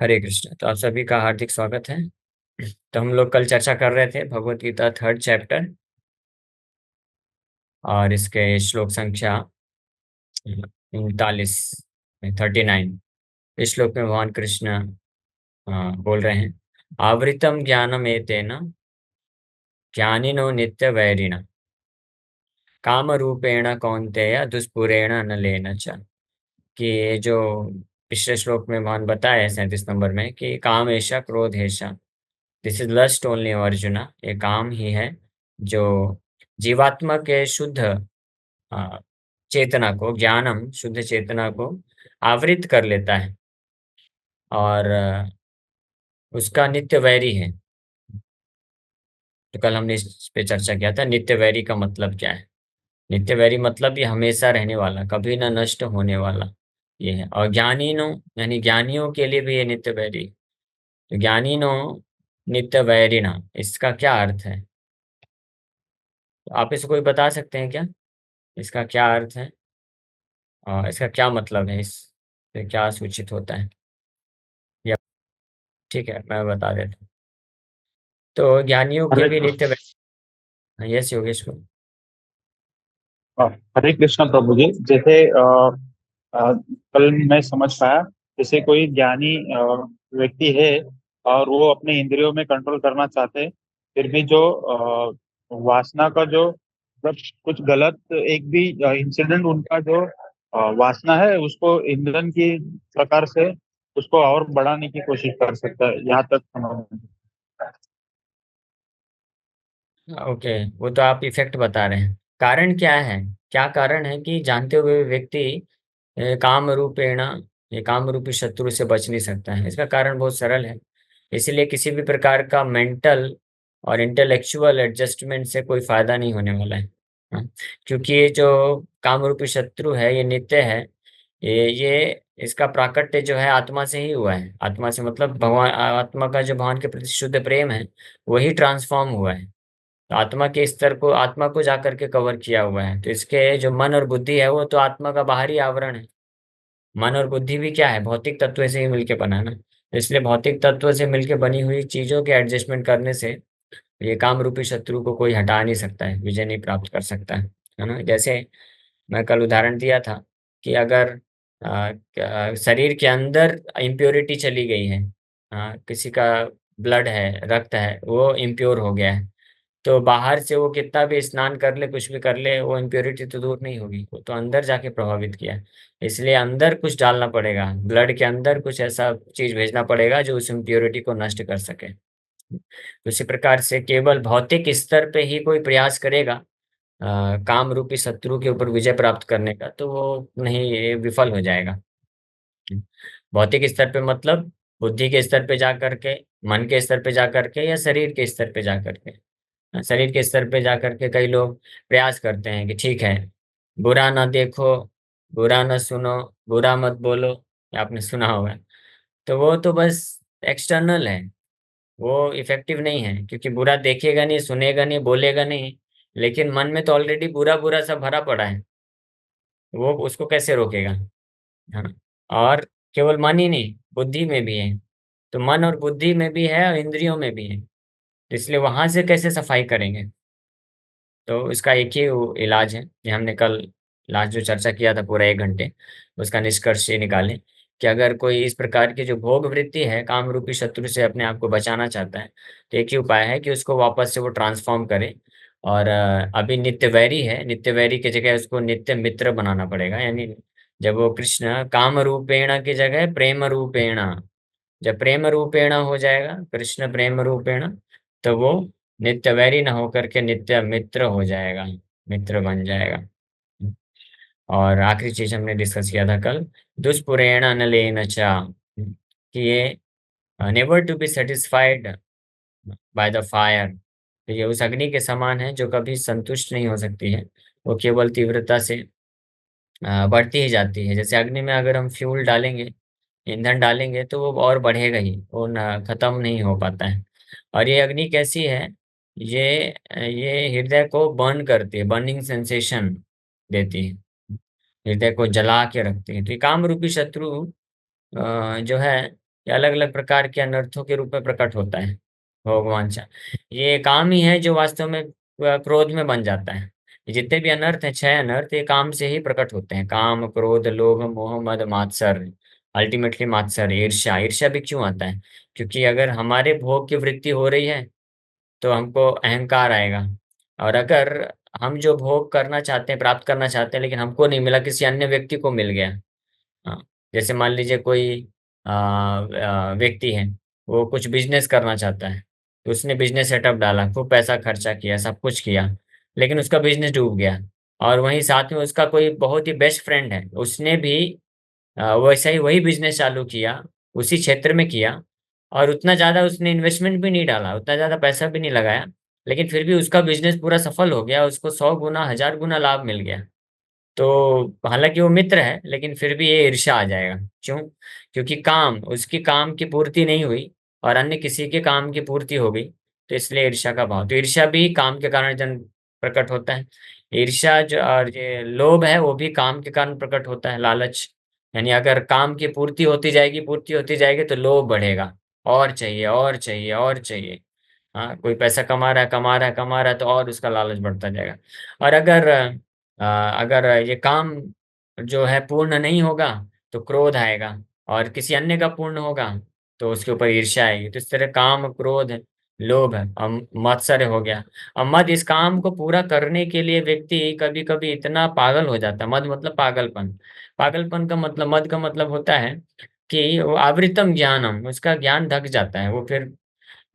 हरे कृष्ण। तो आप सभी का हार्दिक स्वागत है। तो हम लोग कल चर्चा कर रहे थे भगवत गीता थर्ड चैप्टर और इसके श्लोक संख्या 39, 39। इस श्लोक में भगवान कृष्ण बोल रहे हैं, आवृतम ज्ञानम एतेन ज्ञानिनो नित्य वैरिण काम रूपेण कौन्तेय दुष्पुरेण नलेन च। कि ये जो पिछले श्लोक में भगवान बताया 37 नंबर में कि काम ऐसा क्रोध ऐसा, this is lust only Arjuna. ये काम ही है जो जीवात्मा के शुद्ध अ, चेतना को, ज्ञानम शुद्ध चेतना को आवृत कर लेता है और उसका नित्य वैरी है। तो कल हमने इस पे चर्चा किया था, नित्य वैरी का मतलब क्या है। नित्य वैरी मतलब ये हमेशा रहने वाला, कभी ना नष्ट होने वाला ये है। और ज्ञानीनो यानी ज्ञानियों के लिए भी ये नित्य वैरी। तो ज्ञानीनो नित्य वैरिणा, इसका क्या अर्थ है? तो आप इसको कोई बता सकते हैं क्या, इसका क्या अर्थ है और इसका क्या मतलब है, इससे क्या सूचित होता है? या ठीक है, मैं बता देता हूँ। तो ज्ञानियों के हरे भी नित्य कृष्ण। यस योगेश को। हरे कृष्ण प्रभु जी। जैसे कल मैं समझ पाया, जैसे कोई ज्ञानी व्यक्ति है और वो अपने इंद्रियों में कंट्रोल करना चाहते हैं, फिर भी जो वासना का जो मतलब कुछ गलत एक भी इंसिडेंट उनका जो वासना है उसको ईंधन की प्रकार से उसको और बढ़ाने की कोशिश कर सकता है, यहाँ तक समझ में। ओके, वो तो आप इफेक्ट बता रहे हैं। कारण क्या है? क्या कारण है कि जानते हुए भी व्यक्ति काम रूपेण, ये काम रूपी शत्रु से बच नहीं सकता है? इसका कारण बहुत सरल है। इसलिए किसी भी प्रकार का मेंटल और इंटेलेक्चुअल एडजस्टमेंट से कोई फायदा नहीं होने वाला है। हाँ, क्योंकि ये जो काम रूपी शत्रु है ये नित्य है। ये इसका प्राकट्य जो है आत्मा से ही हुआ है। आत्मा से मतलब भगवान, आत्मा का जो भगवान के प्रति शुद्ध प्रेम है वही ट्रांसफॉर्म हुआ है। तो आत्मा के स्तर को, आत्मा को जाकर के कवर किया हुआ है। तो इसके जो मन और बुद्धि है वो तो आत्मा का बाहरी आवरण है। मन और बुद्धि भी क्या है, भौतिक तत्व से ही मिलके बना है ना। तो इसलिए भौतिक तत्व से मिलके बनी हुई चीजों के एडजस्टमेंट करने से ये काम रूपी शत्रु को कोई हटा नहीं सकता है, विजय नहीं प्राप्त कर सकता है ना। जैसे मैं कल उदाहरण दिया था कि अगर शरीर के अंदर इम्प्योरिटी चली गई है, किसी का ब्लड है, रक्त है, वो इम्प्योर हो गया है, तो बाहर से वो कितना भी स्नान कर ले, कुछ भी कर ले, वो इम्प्योरिटी तो दूर नहीं होगी, वो तो अंदर जाके प्रभावित किया है। इसलिए अंदर कुछ डालना पड़ेगा, ब्लड के अंदर कुछ ऐसा चीज भेजना पड़ेगा जो उस इम्प्योरिटी को नष्ट कर सके। तो इसी प्रकार से केवल भौतिक स्तर पे ही कोई प्रयास करेगा काम रूपी शत्रु के ऊपर विजय प्राप्त करने का, तो वो नहीं, ये विफल हो जाएगा। भौतिक स्तर पे मतलब बुद्धि के स्तर पे जा करके, मन के स्तर पे जा करके, या शरीर के स्तर पे जा करके। शरीर के स्तर पे जा करके कई लोग प्रयास करते हैं कि ठीक है, बुरा ना देखो, बुरा ना सुनो, बुरा मत बोलो, ये आपने सुना होगा। तो वो तो बस एक्सटर्नल है, वो इफेक्टिव नहीं है, क्योंकि बुरा देखेगा नहीं, सुनेगा नहीं, बोलेगा नहीं, लेकिन मन में तो ऑलरेडी बुरा बुरा सब भरा पड़ा है। वो उसको कैसे रोकेगा? हाँ। और केवल मन ही नहीं, बुद्धि में भी है। तो मन और बुद्धि में भी है और इंद्रियों में भी है, तो इसलिए वहां से कैसे सफाई करेंगे? तो इसका एक ही इलाज है, ये हमने कल लास्ट जो चर्चा किया था पूरा 1 घंटे, उसका निष्कर्ष ये निकालें कि अगर कोई इस प्रकार की जो भोग वृत्ति है, काम रूपी शत्रु से अपने आप को बचाना चाहता है, तो एक ही उपाय है कि उसको वापस से वो ट्रांसफॉर्म करे। और अभी नित्य वैरी है, नित्य वैरी की जगह उसको नित्य मित्र बनाना पड़ेगा। यानी जब वो कृष्ण काम रूपेण की जगह प्रेम रूपेण, जब प्रेम रूपेण हो जाएगा, कृष्ण प्रेम रूपेण, तो वो नित्य वैरी न होकर के नित्य मित्र हो जाएगा, मित्र बन जाएगा। और आखिरी चीज हमने डिस्कस किया था कल, दुष्पुरेण अनलेन चा, कि ये never to be satisfied by the fire. तो ये उस अग्नि के समान है जो कभी संतुष्ट नहीं हो सकती है, वो केवल तीव्रता से बढ़ती ही जाती है। जैसे अग्नि में अगर हम फ्यूल डालेंगे, ईंधन डालेंगे, तो वो और बढ़ेगा ही, वो न खत्म नहीं हो पाता है। और ये अग्नि कैसी है? ये ये हृदय को बर्न करती है, बर्निंग सेंसेशन देती है, हृदय को जला के रखती है। तो ये काम रूपी शत्रु जो है ये अलग अलग प्रकार के अनर्थों के रूप में प्रकट होता है। भगवान चा ये काम ही है जो वास्तव में क्रोध में बन जाता है। ये जितने भी अनर्थ हैं, 6 अनर्थ, ये काम से ही प्रकट होते हैं। काम, क्रोध, लोभ, मोह, मद, मात्सर्य। अल्टीमेटली मात्सर्य, ईर्ष्या। ईर्ष्या भी क्यों आता है? क्योंकि अगर हमारे भोग की वृद्धि हो रही है तो हमको अहंकार आएगा। और अगर हम जो भोग करना चाहते हैं, प्राप्त करना चाहते हैं, लेकिन हमको नहीं मिला, किसी अन्य व्यक्ति को मिल गया। हाँ, जैसे मान लीजिए कोई व्यक्ति है, वो कुछ बिजनेस करना चाहता है, तो उसने बिजनेस सेटअप डाला, खूब पैसा खर्चा किया, सब कुछ किया, लेकिन उसका बिजनेस डूब गया। और वहीं साथ में उसका कोई बहुत ही बेस्ट फ्रेंड है, उसने भी वैसा ही वही बिजनेस चालू किया, उसी क्षेत्र में किया, और उतना ज्यादा उसने इन्वेस्टमेंट भी नहीं डाला, उतना ज्यादा पैसा भी नहीं लगाया, लेकिन फिर भी उसका बिजनेस पूरा सफल हो गया, उसको 100 गुना 1000 गुना लाभ मिल गया। तो हालांकि वो मित्र है, लेकिन फिर भी ये ईर्ष्या आ जाएगा। क्यों? क्योंकि काम, उसकी काम की पूर्ति नहीं हुई और अन्य किसी के काम की पूर्ति हो गई, तो इसलिए ईर्ष्या का भाव। तो ईर्ष्या भी काम के कारण जन प्रकट होता है। ईर्ष्या जो और ये लोभ है, वो भी काम के कारण प्रकट होता है, लालच। यानी अगर काम की पूर्ति होती जाएगी तो लोभ बढ़ेगा, और चाहिए और चाहिए और चाहिए। हाँ, कोई पैसा कमा रहा है, कमा रहा है, कमा रहा है, तो और उसका लालच बढ़ता जाएगा। और अगर ये काम जो है पूर्ण नहीं होगा तो क्रोध आएगा, और किसी अन्य का पूर्ण होगा तो उसके ऊपर ईर्ष्या आएगी। तो इस तरह काम, क्रोध, लोभ और मत्सर्य हो गया। और मद, इस काम को पूरा करने के लिए व्यक्ति कभी कभी इतना पागल हो जाता है। मद मतलब पागलपन। पागलपन का मतलब, मद का मतलब होता है कि वो आवृतम ज्ञानम, उसका ज्ञान ढक जाता है, वो फिर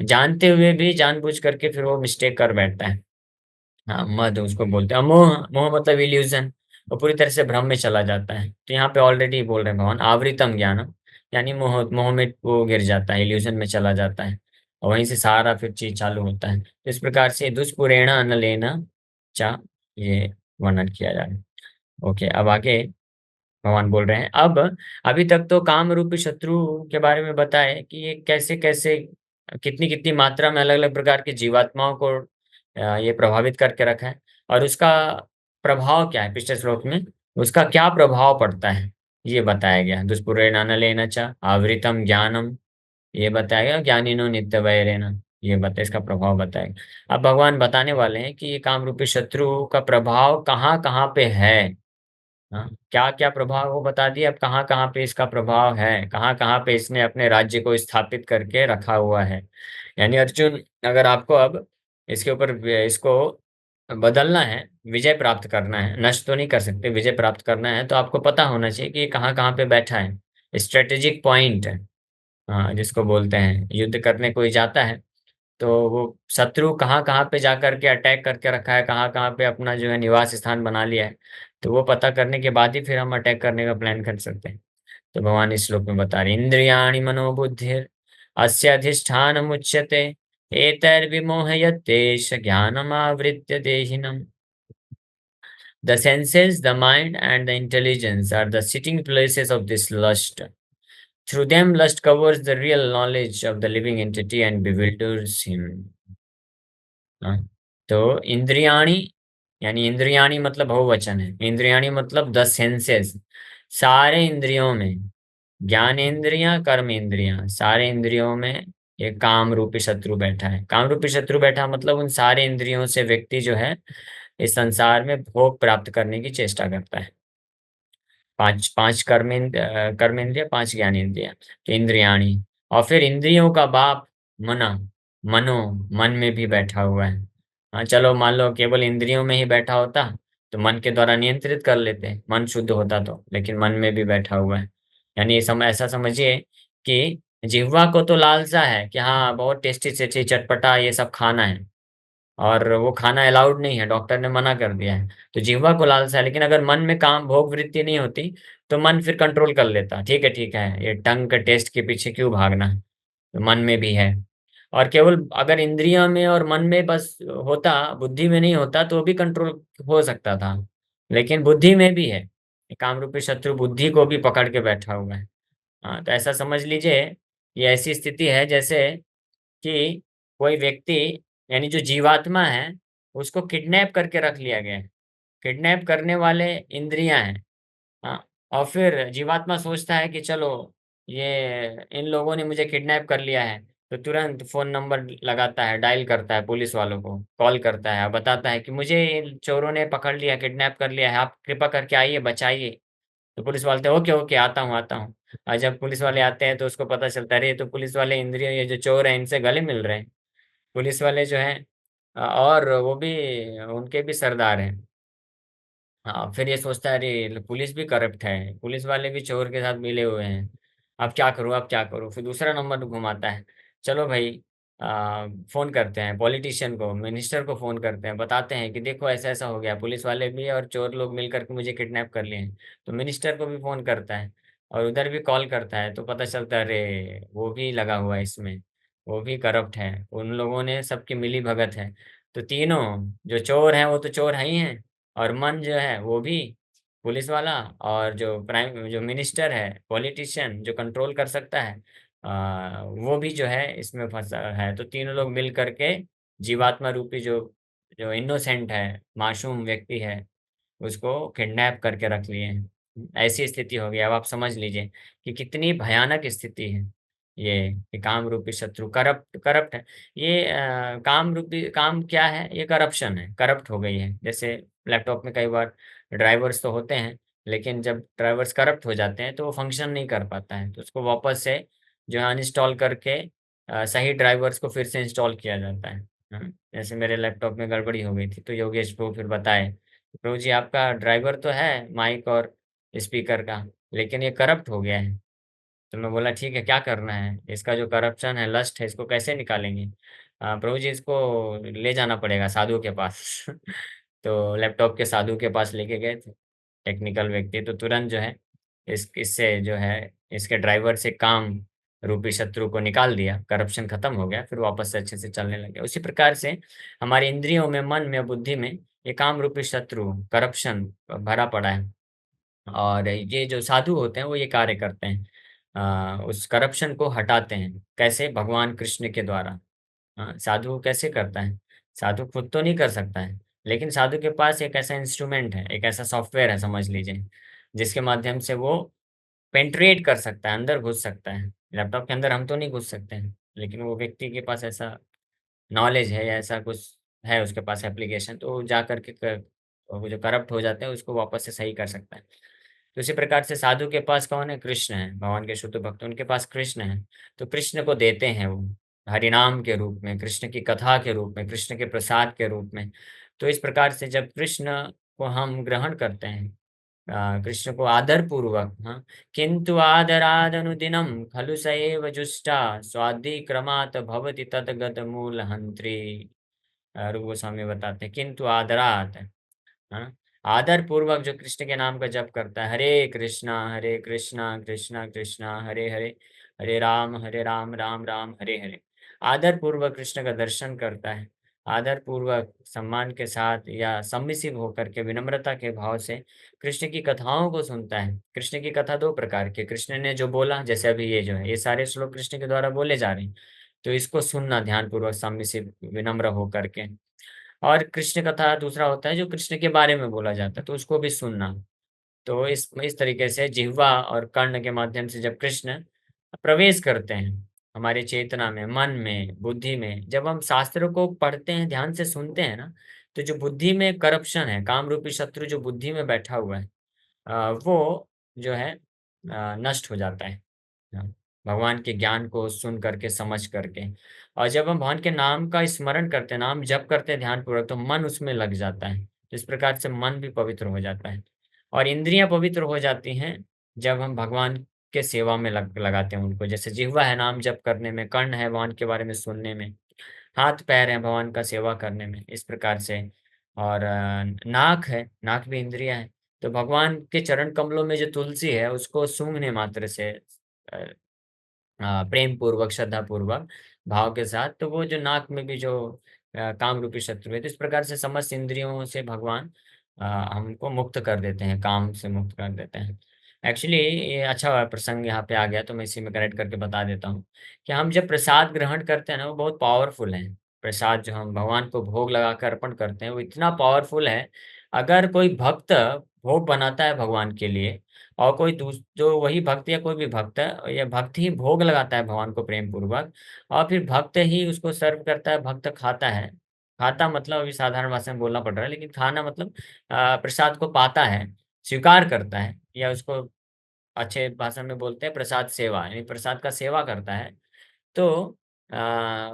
जानते हुए भी जानबूझ करके फिर वो मिस्टेक कर बैठता है। हाँ, मद उसको बोलते हैं। मोह, मोह मतलब इल्यूजन, वो पूरी तरह से भ्रम में चला जाता है। तो यहाँ पे ऑलरेडी बोल रहे हैं भगवान, आवृतम ज्ञानम, यानी मोह, मोह में वो गिर जाता है, इल्यूजन में चला जाता है, और वहीं से सारा फिर चीज चालू होता है। तो इस प्रकार से दुष्पुरेण न लेना चा, ये वर्णन किया जा रहा है। ओके, अब आगे भगवान बोल रहे हैं। अब अभी तक तो काम रूपी शत्रु के बारे में बताए कि ये कैसे कैसे, कितनी कितनी मात्रा में अलग अलग प्रकार की जीवात्माओं को ये प्रभावित करके रखा है, और उसका प्रभाव क्या है पिछले श्लोक में, उसका क्या प्रभाव पड़ता है, ये बताया गया। दुष्पूरेण लेना चा आवृतम ज्ञानम, ये बताया गया। ज्ञानिनो नित्य वैरेना, ये बता, इसका प्रभाव बताएगा। अब भगवान बताने वाले हैं कि ये काम रूपी शत्रु का प्रभाव कहाँ कहाँ पे है। हाँ, क्या क्या प्रभाव वो बता दिया। अब कहाँ कहाँ पे इसका प्रभाव है, कहाँ कहाँ पे इसने अपने राज्य को स्थापित करके रखा हुआ है। यानी अर्जुन, अगर आपको अब इसके ऊपर इसको बदलना है, विजय प्राप्त करना है, नष्ट तो नहीं कर सकते, विजय प्राप्त करना है, तो आपको पता होना चाहिए कि ये कहाँ कहाँ पे बैठा है, स्ट्रेटेजिक पॉइंट। हाँ, जिसको बोलते हैं, युद्ध करने कोई जाता है तो वो शत्रु कहाँ कहाँ पे जाकर के अटैक करके रखा है, कहाँ कहाँ पे अपना जो है निवास स्थान बना लिया है, तो वो पता करने के बाद ही फिर हम अटैक करने का प्लान कर सकते हैं। तो भगवान इस श्लोक में बता रहे, इंद्रियाणि मनोबुद्धिर अस्य अधिष्ठान मुच्यते एतैर्विमोहयतेष ज्ञानमावृत्य देहिनम्। The senses, the mind, and the intelligence are the sitting places of this lust. Through them, lust covers the real knowledge of the living entity and bewilders him. हाँ, तो इंद्रियाणी, यानी इंद्रियाणी मतलब बहुवचन है, इंद्रियाणी मतलब 10 सेंसेस, सारे इंद्रियों में, ज्ञान इंद्रियां, कर्म इंद्रियां, सारे इंद्रियों में एक काम रूपी शत्रु बैठा है। काम रूपी शत्रु बैठा मतलब उन सारे इंद्रियों से व्यक्ति जो है इस संसार में भोग प्राप्त करने की चेष्टा करता है। पांच पांच कर्म इंद्रिय, 5 ज्ञान इंद्रिया, तो इंद्रियाणी। और फिर इंद्रियों का बाप मना, मनो, मन में भी बैठा हुआ है। हाँ, चलो मान लो केवल इंद्रियों में ही बैठा होता तो मन के द्वारा नियंत्रित कर लेते, मन शुद्ध होता तो, लेकिन मन में भी बैठा हुआ है। यानी ऐसा समझिए कि जिह्वा को तो लालसा है कि हाँ बहुत टेस्टी टेस्टी चटपटा ये सब खाना है, और वो खाना अलाउड नहीं है, डॉक्टर ने मना कर दिया है, तो जीवा को लालसा है। लेकिन अगर मन में काम भोग वृत्ति नहीं होती तो मन फिर कंट्रोल कर लेता, ठीक है ठीक है, ये टंग के टेस्ट के पीछे क्यों भागना है, तो मन में भी है। और केवल अगर इंद्रियों में और मन में बस होता, बुद्धि में नहीं होता, तो भी कंट्रोल हो सकता था, लेकिन बुद्धि में भी है। काम रूपी शत्रु बुद्धि को भी पकड़ के बैठा हुआ है। हाँ, तो ऐसा समझ लीजिए, ये ऐसी स्थिति है जैसे कि कोई व्यक्ति, यानी जो जीवात्मा है, उसको किडनैप करके रख लिया गया है। किडनैप करने वाले इंद्रियां हैं। हाँ, और फिर जीवात्मा सोचता है कि चलो ये इन लोगों ने मुझे किडनैप कर लिया है, तो तुरंत फोन नंबर लगाता है, डायल करता है, पुलिस वालों को कॉल करता है और बताता है कि मुझे इन चोरों ने पकड़ लिया, किडनैप कर लिया है, आप कृपा करके आइए, बचाइए। तो पुलिस वाले ओके ओके, आता हूँ आता हूँ। और जब पुलिस वाले आते हैं तो उसको पता चलता है, अरे ये तो पुलिस वाले इंद्रिय, ये जो चोर है इनसे गले मिल रहे हैं। पुलिस वाले जो हैं, और वो भी उनके भी सरदार हैं। हाँ, फिर ये सोचता है अरे पुलिस भी करप्ट है, पुलिस वाले भी चोर के साथ मिले हुए हैं, अब क्या करूँ अब क्या करूँ। फिर दूसरा नंबर घुमाता है, चलो भाई, फोन करते हैं पॉलिटिशियन को, मिनिस्टर को फोन करते हैं, बताते हैं कि देखो ऐसा ऐसा हो गया, पुलिस वाले भी और चोर लोग मिल करके मुझे किडनैप कर लिए हैं। तो मिनिस्टर को भी फोन करता है और उधर भी कॉल करता है, तो पता चलता है अरे वो भी लगा हुआ है इसमें, वो भी करप्ट है, उन लोगों ने सबकी मिली भगत है। तो तीनों, जो चोर हैं वो तो चोर है ही हैं, और मन जो है वो भी पुलिस वाला, और जो प्राइम जो मिनिस्टर है, पॉलिटिशियन जो कंट्रोल कर सकता है, वो भी जो है इसमें फंसा है। तो तीनों लोग मिल करके जीवात्मा रूपी जो जो इनोसेंट है, मासूम व्यक्ति है, उसको किडनैप करके रख लिए हैं। ऐसी स्थिति हो गई। अब आप समझ लीजिए कि कितनी भयानक स्थिति है ये काम रूपी शत्रु करप्ट करप्ट है। ये काम रूपी काम क्या है, ये करप्शन है, करप्ट हो गई है। जैसे लैपटॉप में कई बार ड्राइवर्स तो होते हैं, लेकिन जब ड्राइवर्स करप्ट हो जाते हैं तो वो फंक्शन नहीं कर पाता है, तो उसको वापस से जो है अनइंस्टॉल करके सही ड्राइवर्स को फिर से इंस्टॉल किया जाता है। हाँ, जैसे मेरे लैपटॉप में गड़बड़ी हो गई थी, तो योगेश को फिर बताए, प्रभु जी आपका ड्राइवर तो है माइक और स्पीकर का, लेकिन ये करप्ट हो गया है। तो मैं बोला ठीक है, क्या करना है, इसका जो करप्शन है, लस्ट है, इसको कैसे निकालेंगे। प्रभु जी इसको ले जाना पड़ेगा साधु के पास। तो लैपटॉप के साधु के पास लेके गए थे, टेक्निकल व्यक्ति, तो तुरंत जो है इससे जो है इसके ड्राइवर से काम रूपी शत्रु को निकाल दिया, करप्शन खत्म हो गया, फिर वापस से अच्छे से चलने लगे। उसी प्रकार से हमारे इंद्रियों में, मन में, बुद्धि में ये काम रूपी शत्रु करप्शन भरा पड़ा है। और ये जो साधु होते हैं वो ये कार्य करते हैं, उस करप्शन को हटाते हैं। कैसे? भगवान कृष्ण के द्वारा। हाँ, साधु कैसे करता है? साधु खुद तो नहीं कर सकता है, लेकिन साधु के पास एक ऐसा इंस्ट्रूमेंट है, एक ऐसा सॉफ्टवेयर है समझ लीजिए, जिसके माध्यम से वो पेंट्रेट कर सकता है, अंदर घुस सकता है। लैपटॉप के अंदर हम तो नहीं घुस सकते हैं, लेकिन वो व्यक्ति के पास ऐसा नॉलेज है या ऐसा कुछ है उसके पास एप्लीकेशन, तो वो जा करके वो जो करप्ट हो जाते हैं उसको वापस से सही कर सकता है। तो इसी प्रकार से साधु के पास कौन है? कृष्ण है, भगवान के शुद्ध भक्त, उनके पास कृष्ण है। तो कृष्ण को देते हैं वो हरिनाम के रूप में, कृष्ण की कथा के रूप में, कृष्ण के प्रसाद के रूप में। तो इस प्रकार से जब कृष्ण को हम ग्रहण करते हैं, कृष्ण को आदर पूर्वक, हाँ, किंतु आदराद अनुदिनम खलु स एव जुष्टा स्वादिक्रमात् भवति तद्गत मूल हंत्री। रूप गोस्वामी बताते हैं, किंतु आदरात, हाँ, आदर पूर्वक जो कृष्ण के नाम का जप करता है, हरे कृष्णा कृष्णा कृष्णा हरे हरे, हरे राम राम हरे हरे, आदर पूर्वक कृष्ण का दर्शन करता है, आदर पूर्वक सम्मान के साथ या सम्मिसिव होकर के विनम्रता के भाव से कृष्ण की कथाओं को सुनता है। कृष्ण की कथा दो प्रकार की, कृष्ण ने जो बोला, जैसे अभी ये जो है ये सारे श्लोक कृष्ण के द्वारा बोले जा रहे हैं, तो इसको सुनना ध्यान पूर्वक, सम्मिसिव, विनम्र होकर के। और कृष्ण कथा दूसरा होता है जो कृष्ण के बारे में बोला जाता है, तो उसको भी सुनना। तो इस तरीके से जिह्वा और कर्ण के माध्यम से जब कृष्ण प्रवेश करते हैं हमारे चेतना में, मन में, बुद्धि में, जब हम शास्त्रों को पढ़ते हैं, ध्यान से सुनते हैं ना, तो जो बुद्धि में करप्शन है, काम रूपी शत्रु जो बुद्धि में बैठा हुआ है, वो जो है नष्ट हो जाता है। हाँ, भगवान के ज्ञान को सुन करके, समझ करके। और जब हम भगवान के नाम का स्मरण करते हैं, नाम जप करते हैं ध्यान पूर्वक, तो मन उसमें लग जाता है। तो इस प्रकार से मन भी पवित्र हो जाता है। और इंद्रियां पवित्र हो जाती हैं जब हम भगवान के सेवा में लगाते हैं उनको। जैसे जिह्वा है नाम जप करने में, कर्ण है भगवान के बारे में सुनने में, हाथ पैर है भगवान का सेवा करने में, इस प्रकार से। और नाक है, नाक भी इंद्रिया है। तो भगवान के चरण कमलों में जो तुलसी है उसको सूंघने मात्र से, प्रेम पूर्वक, श्रद्धा पूर्वक, भाव के साथ, तो वो जो नाक में भी जो काम रूपी शत्रु है, तो इस प्रकार से समस्त इंद्रियों से भगवान हमको मुक्त कर देते हैं, काम से मुक्त कर देते हैं। एक्चुअली ये अच्छा प्रसंग यहाँ पे आ गया, तो मैं इसी में कनेक्ट करके बता देता हूँ कि हम जब प्रसाद ग्रहण करते हैं ना, वो बहुत पावरफुल है। प्रसाद जो हम भगवान को भोग लगा कर अर्पण करते हैं वो इतना पावरफुल है। अगर कोई भक्त भोग बनाता है भगवान के लिए, और कोई जो वही भक्त या कोई भी भक्त है, या भक्त ही भोग लगाता है भगवान को प्रेम पूर्वक, और फिर भक्त ही उसको सर्व करता है, भक्त खाता है। खाता मतलब अभी साधारण भाषा में बोलना पड़ रहा है, लेकिन खाना मतलब प्रसाद को पाता है, स्वीकार करता है, या उसको अच्छे भाषा में बोलते हैं प्रसाद सेवा, यानी प्रसाद का सेवा करता है। तो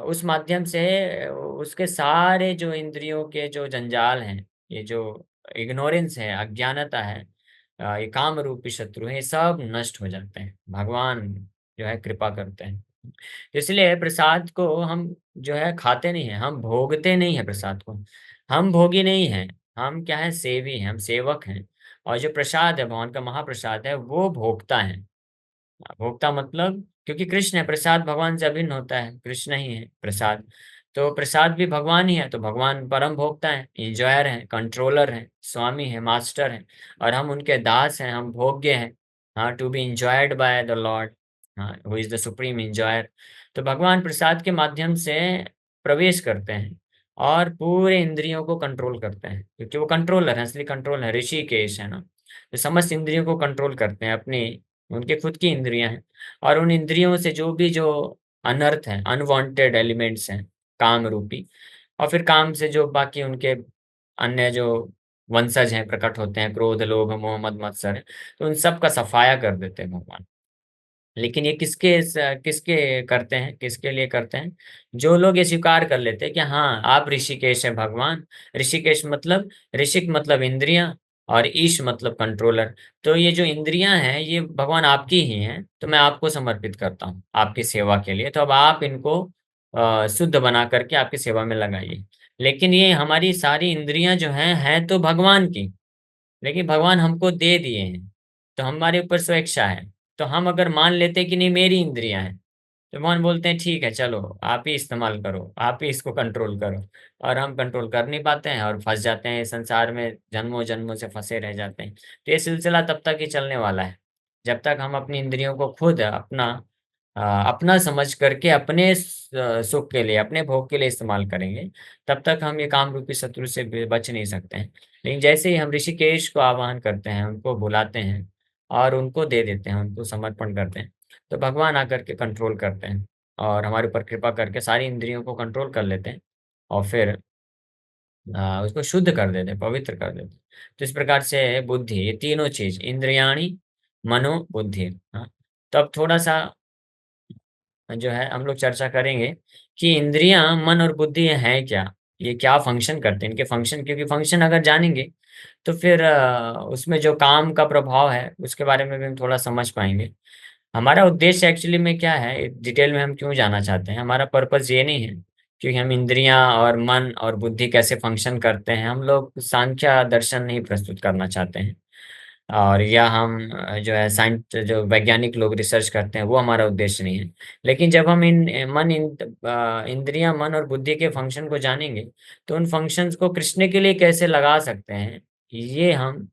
उस माध्यम से उसके सारे जो इंद्रियों के जो जंजाल हैं, ये जो इग्नोरेंस है, अज्ञानता है, ये काम रूपी शत्रु है, ये सब नष्ट हो जाते हैं। भगवान जो है कृपा करते हैं। इसलिए प्रसाद को हम जो है खाते नहीं है, हम भोगते नहीं है प्रसाद को। हम भोगी नहीं है, हम क्या है, सेवी हैं, हम सेवक हैं। और जो प्रसाद है, भगवान का महाप्रसाद है, वो भोगता है। भोक्ता मतलब, क्योंकि कृष्ण है, प्रसाद भगवान से अभिन्न होता है, कृष्ण ही है प्रसाद। तो प्रसाद भी भगवान ही है, तो भगवान परम भोक्ता है, इंजॉयर है, कंट्रोलर है, स्वामी है, मास्टर है। और हम उनके दास हैं, हम भोग्य हैं। हाँ, to be enjoyed by the lord, हाँ, who is the supreme enjoyer. तो भगवान प्रसाद के माध्यम से प्रवेश करते हैं और पूरे इंद्रियों को कंट्रोल करते हैं, क्योंकि वो कंट्रोलर है, असली कंट्रोल है, ऋषिकेश है ना। तो समस्त इंद्रियों को कंट्रोल करते हैं अपनी, उनके खुद की इंद्रियां हैं। और उन इंद्रियों से जो भी जो अनर्थ है, अनवांटेड एलिमेंट्स हैं, काम रूपी, और फिर काम से जो बाकी उनके अन्य जो वंशज हैं प्रकट होते हैं, क्रोध, लोभ, मोह, मद, मत्सर, तो उन सब का सफाया कर देते हैं भगवान। लेकिन ये किसके करते हैं, किसके लिए करते हैं? जो लोग ये स्वीकार कर लेते हैं कि हाँ, आप ऋषिकेश है भगवान। ऋषिकेश मतलब, ऋषिक मतलब इंद्रियां, और ईश मतलब कंट्रोलर। तो ये जो इंद्रियां हैं, ये भगवान आपकी ही हैं, तो मैं आपको समर्पित करता हूँ आपकी सेवा के लिए। तो अब आप इनको शुद्ध बना करके आपकी सेवा में लगाइए। लेकिन ये हमारी सारी इंद्रियां जो हैं तो भगवान की, लेकिन भगवान हमको दे दिए हैं, तो हमारे ऊपर स्वेच्छा है। तो हम अगर मान लेते हैं कि नहीं, मेरी इंद्रियां हैं, तो भगवान बोलते हैं ठीक है, चलो आप ही इस्तेमाल करो, आप ही इसको कंट्रोल करो। और हम कंट्रोल कर नहीं पाते हैं और फंस जाते हैं इस संसार में, जन्मों जन्मों से फंसे रह जाते हैं। तो ये सिलसिला तब तक ही चलने वाला है, जब तक हम अपनी इंद्रियों को खुद अपना समझ करके अपने सुख के लिए, अपने भोग के लिए इस्तेमाल करेंगे, तब तक हम ये काम रूपी शत्रु से बच नहीं सकते हैं। लेकिन जैसे ही हम ऋषिकेश को आह्वान करते हैं, उनको बुलाते हैं और उनको दे देते हैं, उनको समर्पण करते हैं, तो भगवान आकर के कंट्रोल करते हैं और हमारे ऊपर कृपा करके सारी इंद्रियों को कंट्रोल कर लेते हैं। और फिर उसको शुद्ध कर देते हैं, पवित्र कर देते हैं। तो इस प्रकार से बुद्धि, ये तीनों चीज, इंद्रियाणी, मनो, बुद्धि, हाँ। तो अब थोड़ा सा जो है हम लोग चर्चा करेंगे कि इंद्रियां, मन और बुद्धि ये हैं क्या, ये क्या फंक्शन करते हैं, इनके फंक्शन, क्योंकि फंक्शन अगर जानेंगे तो फिर उसमें जो काम का प्रभाव है उसके बारे में भी हम थोड़ा समझ पाएंगे। हमारा उद्देश्य एक्चुअली में क्या है, डिटेल में हम क्यों जाना चाहते हैं, हमारा पर्पस ये नहीं है क्योंकि हम इंद्रियां और मन और बुद्धि कैसे फंक्शन करते हैं, हम लोग सांख्य दर्शन नहीं प्रस्तुत करना चाहते हैं। और या हम जो है साइंस, जो वैज्ञानिक लोग रिसर्च करते हैं, वो हमारा उद्देश्य नहीं है। लेकिन जब हम इंद्रियां, मन और बुद्धि के फंक्शन को जानेंगे, तो उन फंक्शंस को कृष्ण के लिए कैसे लगा सकते हैं, ये हम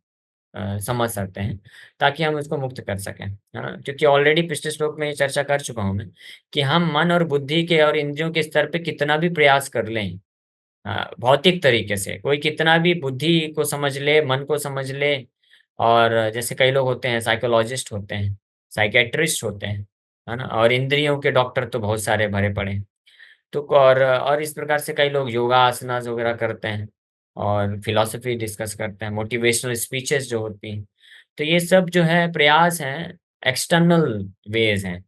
समझ सकते हैं, ताकि हम उसको मुक्त कर सकें, है ना। क्योंकि ऑलरेडी पिछले श्लोक में ये चर्चा कर चुका हूं मैं कि हम मन और बुद्धि के और इंद्रियों के स्तर पे कितना भी प्रयास कर लें, भौतिक तरीके से कोई कितना भी बुद्धि को समझ ले, मन को समझ ले, और जैसे कई लोग होते हैं, साइकोलॉजिस्ट होते हैं, साइकेट्रिस्ट होते हैं, है ना, और इंद्रियों के डॉक्टर तो बहुत सारे भरे पड़े हैं। तो और इस प्रकार से कई लोग योगा आसनास वगैरह करते हैं और फिलॉसफी डिस्कस करते हैं, मोटिवेशनल स्पीचेस जो होती हैं। तो ये सब जो है प्रयास हैं, एक्सटर्नल वेज हैं।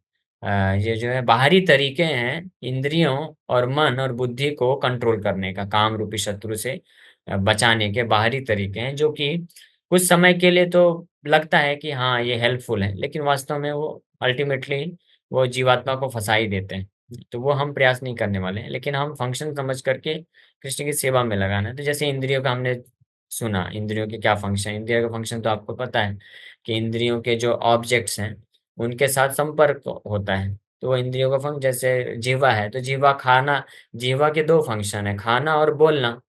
ये जो है बाहरी तरीके हैं इंद्रियों और मन और बुद्धि को कंट्रोल करने का, काम रूपी शत्रु से बचाने के बाहरी तरीके हैं, जो कि कुछ समय के लिए तो लगता है कि हाँ ये हेल्पफुल है, लेकिन वास्तव में वो अल्टीमेटली वो जीवात्मा को फंसा ही देते हैं। तो वो हम प्रयास नहीं करने वाले हैं, लेकिन हम फंक्शन समझ करके कृष्ण की सेवा में लगाना है। तो जैसे इंद्रियों का हमने सुना, इंद्रियों के क्या फंक्शन, इंद्रियों का फंक्शन तो आपको पता है कि इंद्रियों के जो ऑब्जेक्ट्स हैं उनके साथ संपर्क होता है। तो वो इंद्रियों का फंक्शन, जैसे जीवा है तो जीवा खाना, जीवा के दो फंक्शन है, खाना और बोलना।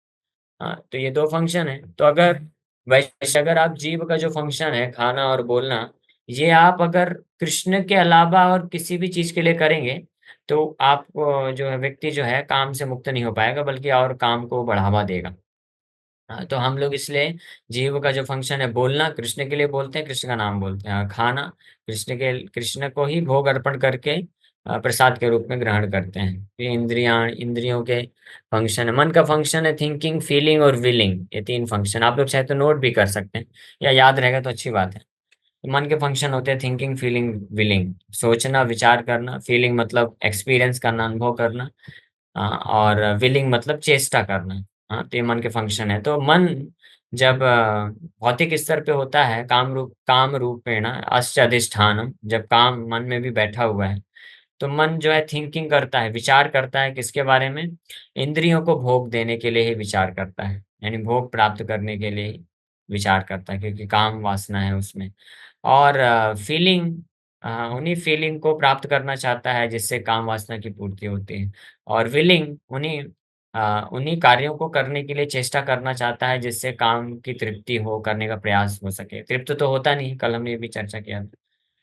हाँ, तो ये दो फंक्शन है। तो अगर वैसे अगर आप जीव का जो फंक्शन है खाना और बोलना, ये आप अगर कृष्ण के अलावा और किसी भी चीज के लिए करेंगे, तो आप जो है व्यक्ति जो है काम से मुक्त नहीं हो पाएगा, बल्कि और काम को बढ़ावा देगा। हाँ, तो हम लोग इसलिए जीव का जो फंक्शन है, बोलना कृष्ण के लिए बोलते हैं, कृष्ण का नाम बोलते हैं, और खाना कृष्ण को ही भोग अर्पण करके प्रसाद के रूप में ग्रहण करते हैं। ये इंद्रियों के फंक्शन है। मन का फंक्शन है थिंकिंग, फीलिंग और विलिंग, ये तीन फंक्शन आप लोग चाहे तो नोट भी कर सकते हैं, या याद रहेगा तो अच्छी बात है। तो मन के फंक्शन होते हैं थिंकिंग, फीलिंग, विलिंग। सोचना, विचार करना, फीलिंग मतलब एक्सपीरियंस करना, अनुभव करना, और विलिंग मतलब चेष्टा करना। हाँ, तो ये मन के फंक्शन है। तो मन जब भौतिक स्तर पे होता है, काम रूपेण अस्य अधिष्ठानम, जब काम मन में भी बैठा हुआ है, तो मन जो है थिंकिंग करता है, विचार करता है किसके बारे में? इंद्रियों को भोग देने के लिए ही विचार करता है, यानी भोग प्राप्त करने के लिए ही विचार करता है, क्योंकि काम वासना है उसमें। और फीलिंग, उन्हीं फीलिंग को प्राप्त करना चाहता है जिससे काम वासना की पूर्ति होती है। और विलिंग उन्हीं कार्यों को करने के लिए चेष्टा करना चाहता है जिससे काम की तृप्ति हो, करने का प्रयास हो सके। तृप्त तो होता नहीं, कल हमने ये भी चर्चा किया था।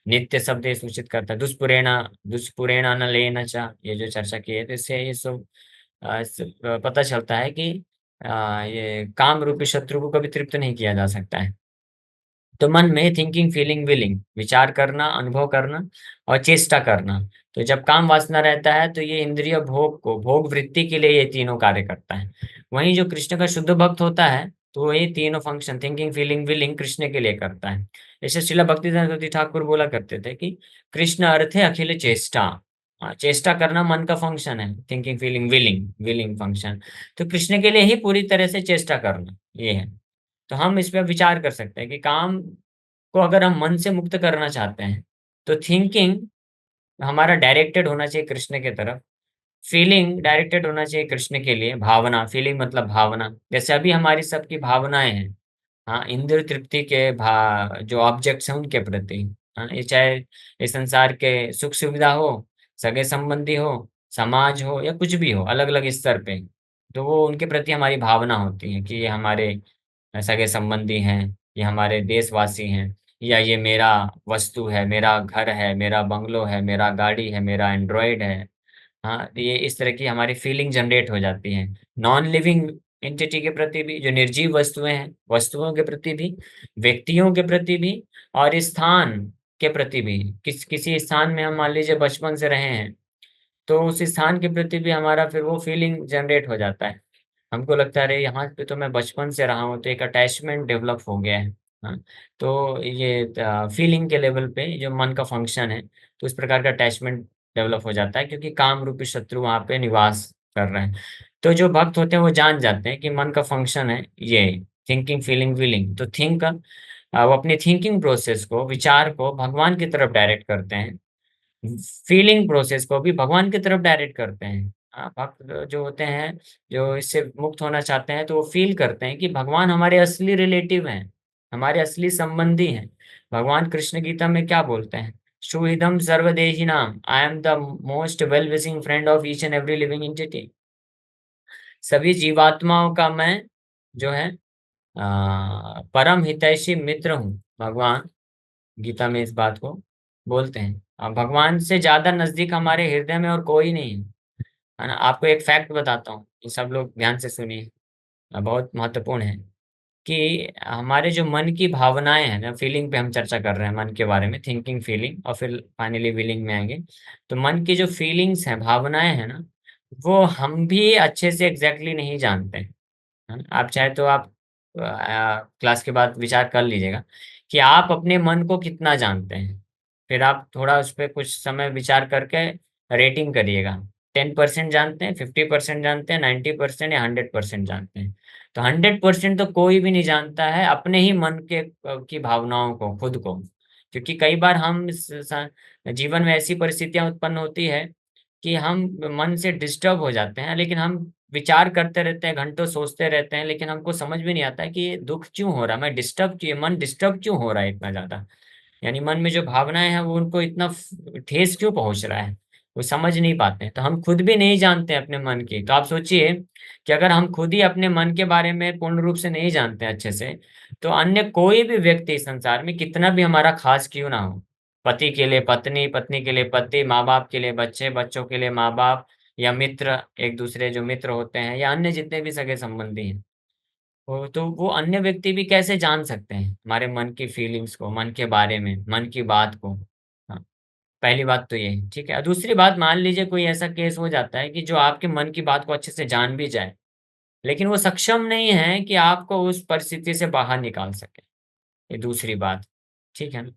नित्य शब्द ये सूचित करता है। दुष्पुरेण न लेन च, ये जो चर्चा की है, तो इससे ये सब पता चलता है कि ये काम रूपी शत्रु को कभी तृप्त नहीं किया जा सकता है। तो मन में थिंकिंग, फीलिंग, विलिंग, विचार करना, अनुभव करना और चेष्टा करना। तो जब काम वासना रहता है तो ये इंद्रिय भोग वृत्ति के लिए ये तीनों कार्य करता है। वहीं जो कृष्ण का शुद्ध भक्त होता है, तो ये तीनों function thinking, feeling, willing Krishna के लिए करता है। जैसे श्रीला भक्तिसिद्धांत सरस्वती ठाकुर बोला करते थे कि कृष्ण अर्थ है अखिल चेष्टा। चेष्टा करना मन का फंक्शन है, thinking, feeling, willing, willing function. तो कृष्ण के लिए ही पूरी तरह से चेष्टा करना ये है। तो हम इस पे विचार कर सकते हैं कि काम को अगर हम मन से मुक्त करना चाहते हैं, तो थिंकिंग हमारा डायरेक्टेड होना चाहिए कृष्ण की तरफ, फीलिंग डायरेक्टेड होना चाहिए कृष्ण के लिए, भावना, फीलिंग मतलब भावना, जैसे अभी हमारी सबकी भावनाएं हैं। हाँ, इंद्र तृप्ति के जो ऑब्जेक्ट्स हैं उनके प्रति। हाँ, ये चाहे इस संसार के सुख सुविधा हो, सगे संबंधी हो, समाज हो, या कुछ भी हो अलग अलग स्तर पे, तो वो उनके प्रति हमारी भावना होती है कि ये हमारे सगे संबंधी हैं, ये हमारे देशवासी हैं, या ये मेरा वस्तु है, मेरा घर है, मेरा बंगलो है, मेरा गाड़ी है, मेरा एंड्रॉयड है। हाँ, तो ये इस तरह की हमारी फीलिंग जनरेट हो जाती है। नॉन लिविंग एंटिटी के प्रति भी, जो निर्जीव वस्तुएं हैं, वस्तुओं के प्रति भी, व्यक्तियों के प्रति भी, और स्थान के प्रति भी। किसी स्थान में हम मान लीजिए बचपन से रहे हैं, तो उस स्थान के प्रति भी हमारा फिर वो फीलिंग जनरेट हो जाता है। हमको लगता है अरे यहाँ पे तो मैं बचपन से रहा हूँ, तो एक अटैचमेंट डेवलप हो गया है। हाँ, तो ये फीलिंग के लेवल पे जो मन का फंक्शन है, तो इस प्रकार का अटैचमेंट डेवलप हो जाता है, क्योंकि काम रूपी शत्रु वहाँ पे निवास कर रहे हैं। तो जो भक्त होते हैं वो जान जाते हैं कि मन का फंक्शन है ये थिंकिंग, फीलिंग, विलिंग। तो वो अपनी थिंकिंग प्रोसेस को, विचार को भगवान की तरफ डायरेक्ट करते हैं, फीलिंग प्रोसेस को भी भगवान की तरफ डायरेक्ट करते हैं। भक्त जो होते हैं, जो इससे मुक्त होना चाहते हैं, तो वो फील करते हैं कि भगवान हमारे असली रिलेटिव हैं, हमारे असली संबंधी हैं। भगवान कृष्ण गीता में क्या बोलते हैं? सुहृदम सर्वदेहिनाम, I am the most well wishing friend of each and every living entity. सभी जीवात्माओं का मैं जो है परम हितैषी मित्र हूँ। भगवान गीता में इस बात को बोलते हैं। अब भगवान से ज्यादा नजदीक हमारे हृदय में और कोई नहीं है ना। आपको एक फैक्ट बताता हूँ, ये सब लोग ध्यान से सुनिए, बहुत महत्वपूर्ण है कि हमारे जो मन की भावनाएं हैं ना, फीलिंग पे हम चर्चा कर रहे हैं, मन के बारे में, थिंकिंग, फीलिंग, और फिर फाइनली विलिंग में आएंगे। तो मन की जो फीलिंग्स हैं, भावनाएं हैं ना, वो हम भी अच्छे से एग्जैक्टली नहीं जानते हैं। है ना? आप चाहे तो आप क्लास के बाद विचार कर लीजिएगा कि आप अपने मन को कितना जानते हैं। फिर आप थोड़ा उस पर कुछ समय विचार करके रेटिंग करिएगा। 10% जानते हैं, 50% जानते हैं, 90% या 100% जानते हैं? तो 100% तो कोई भी नहीं जानता है अपने ही मन के की भावनाओं को, खुद को। क्योंकि कई बार जीवन में ऐसी परिस्थितियां उत्पन्न होती है कि हम मन से डिस्टर्ब हो जाते हैं, लेकिन हम विचार करते रहते हैं, घंटों सोचते रहते हैं, लेकिन हमको समझ में नहीं आता है कि ये दुख क्यों हो रहा है, मैं डिस्टर्ब क्यों, मन डिस्टर्ब क्यों हो रहा है इतना ज्यादा। यानी मन में जो भावनाएं हैं वो उनको इतना ठेस क्यों पहुंच रहा है, वो समझ नहीं पाते हैं। तो हम खुद भी नहीं जानते हैं अपने मन की। तो आप सोचिए कि अगर हम खुद ही अपने मन के बारे में पूर्ण रूप से नहीं जानते अच्छे से, तो अन्य कोई भी व्यक्ति इस संसार में कितना भी हमारा खास क्यों ना हो, पति के लिए पत्नी, पत्नी के लिए पति, माँ बाप के लिए बच्चे, बच्चों के लिए माँ बाप, या मित्र, एक दूसरे जो मित्र होते हैं, या अन्य जितने भी सगे संबंधी हैं, तो वो अन्य व्यक्ति भी कैसे जान सकते हैं हमारे मन की फीलिंग्स को, मन के बारे में, मन की बात को। हाँ, पहली बात तो ये है, ठीक है। और दूसरी बात, मान लीजिए कोई ऐसा केस हो जाता है कि जो आपके मन की बात को अच्छे से जान भी जाए, लेकिन वो सक्षम नहीं है कि आपको उस परिस्थिति से बाहर निकाल सके। ये दूसरी बात, ठीक है ना।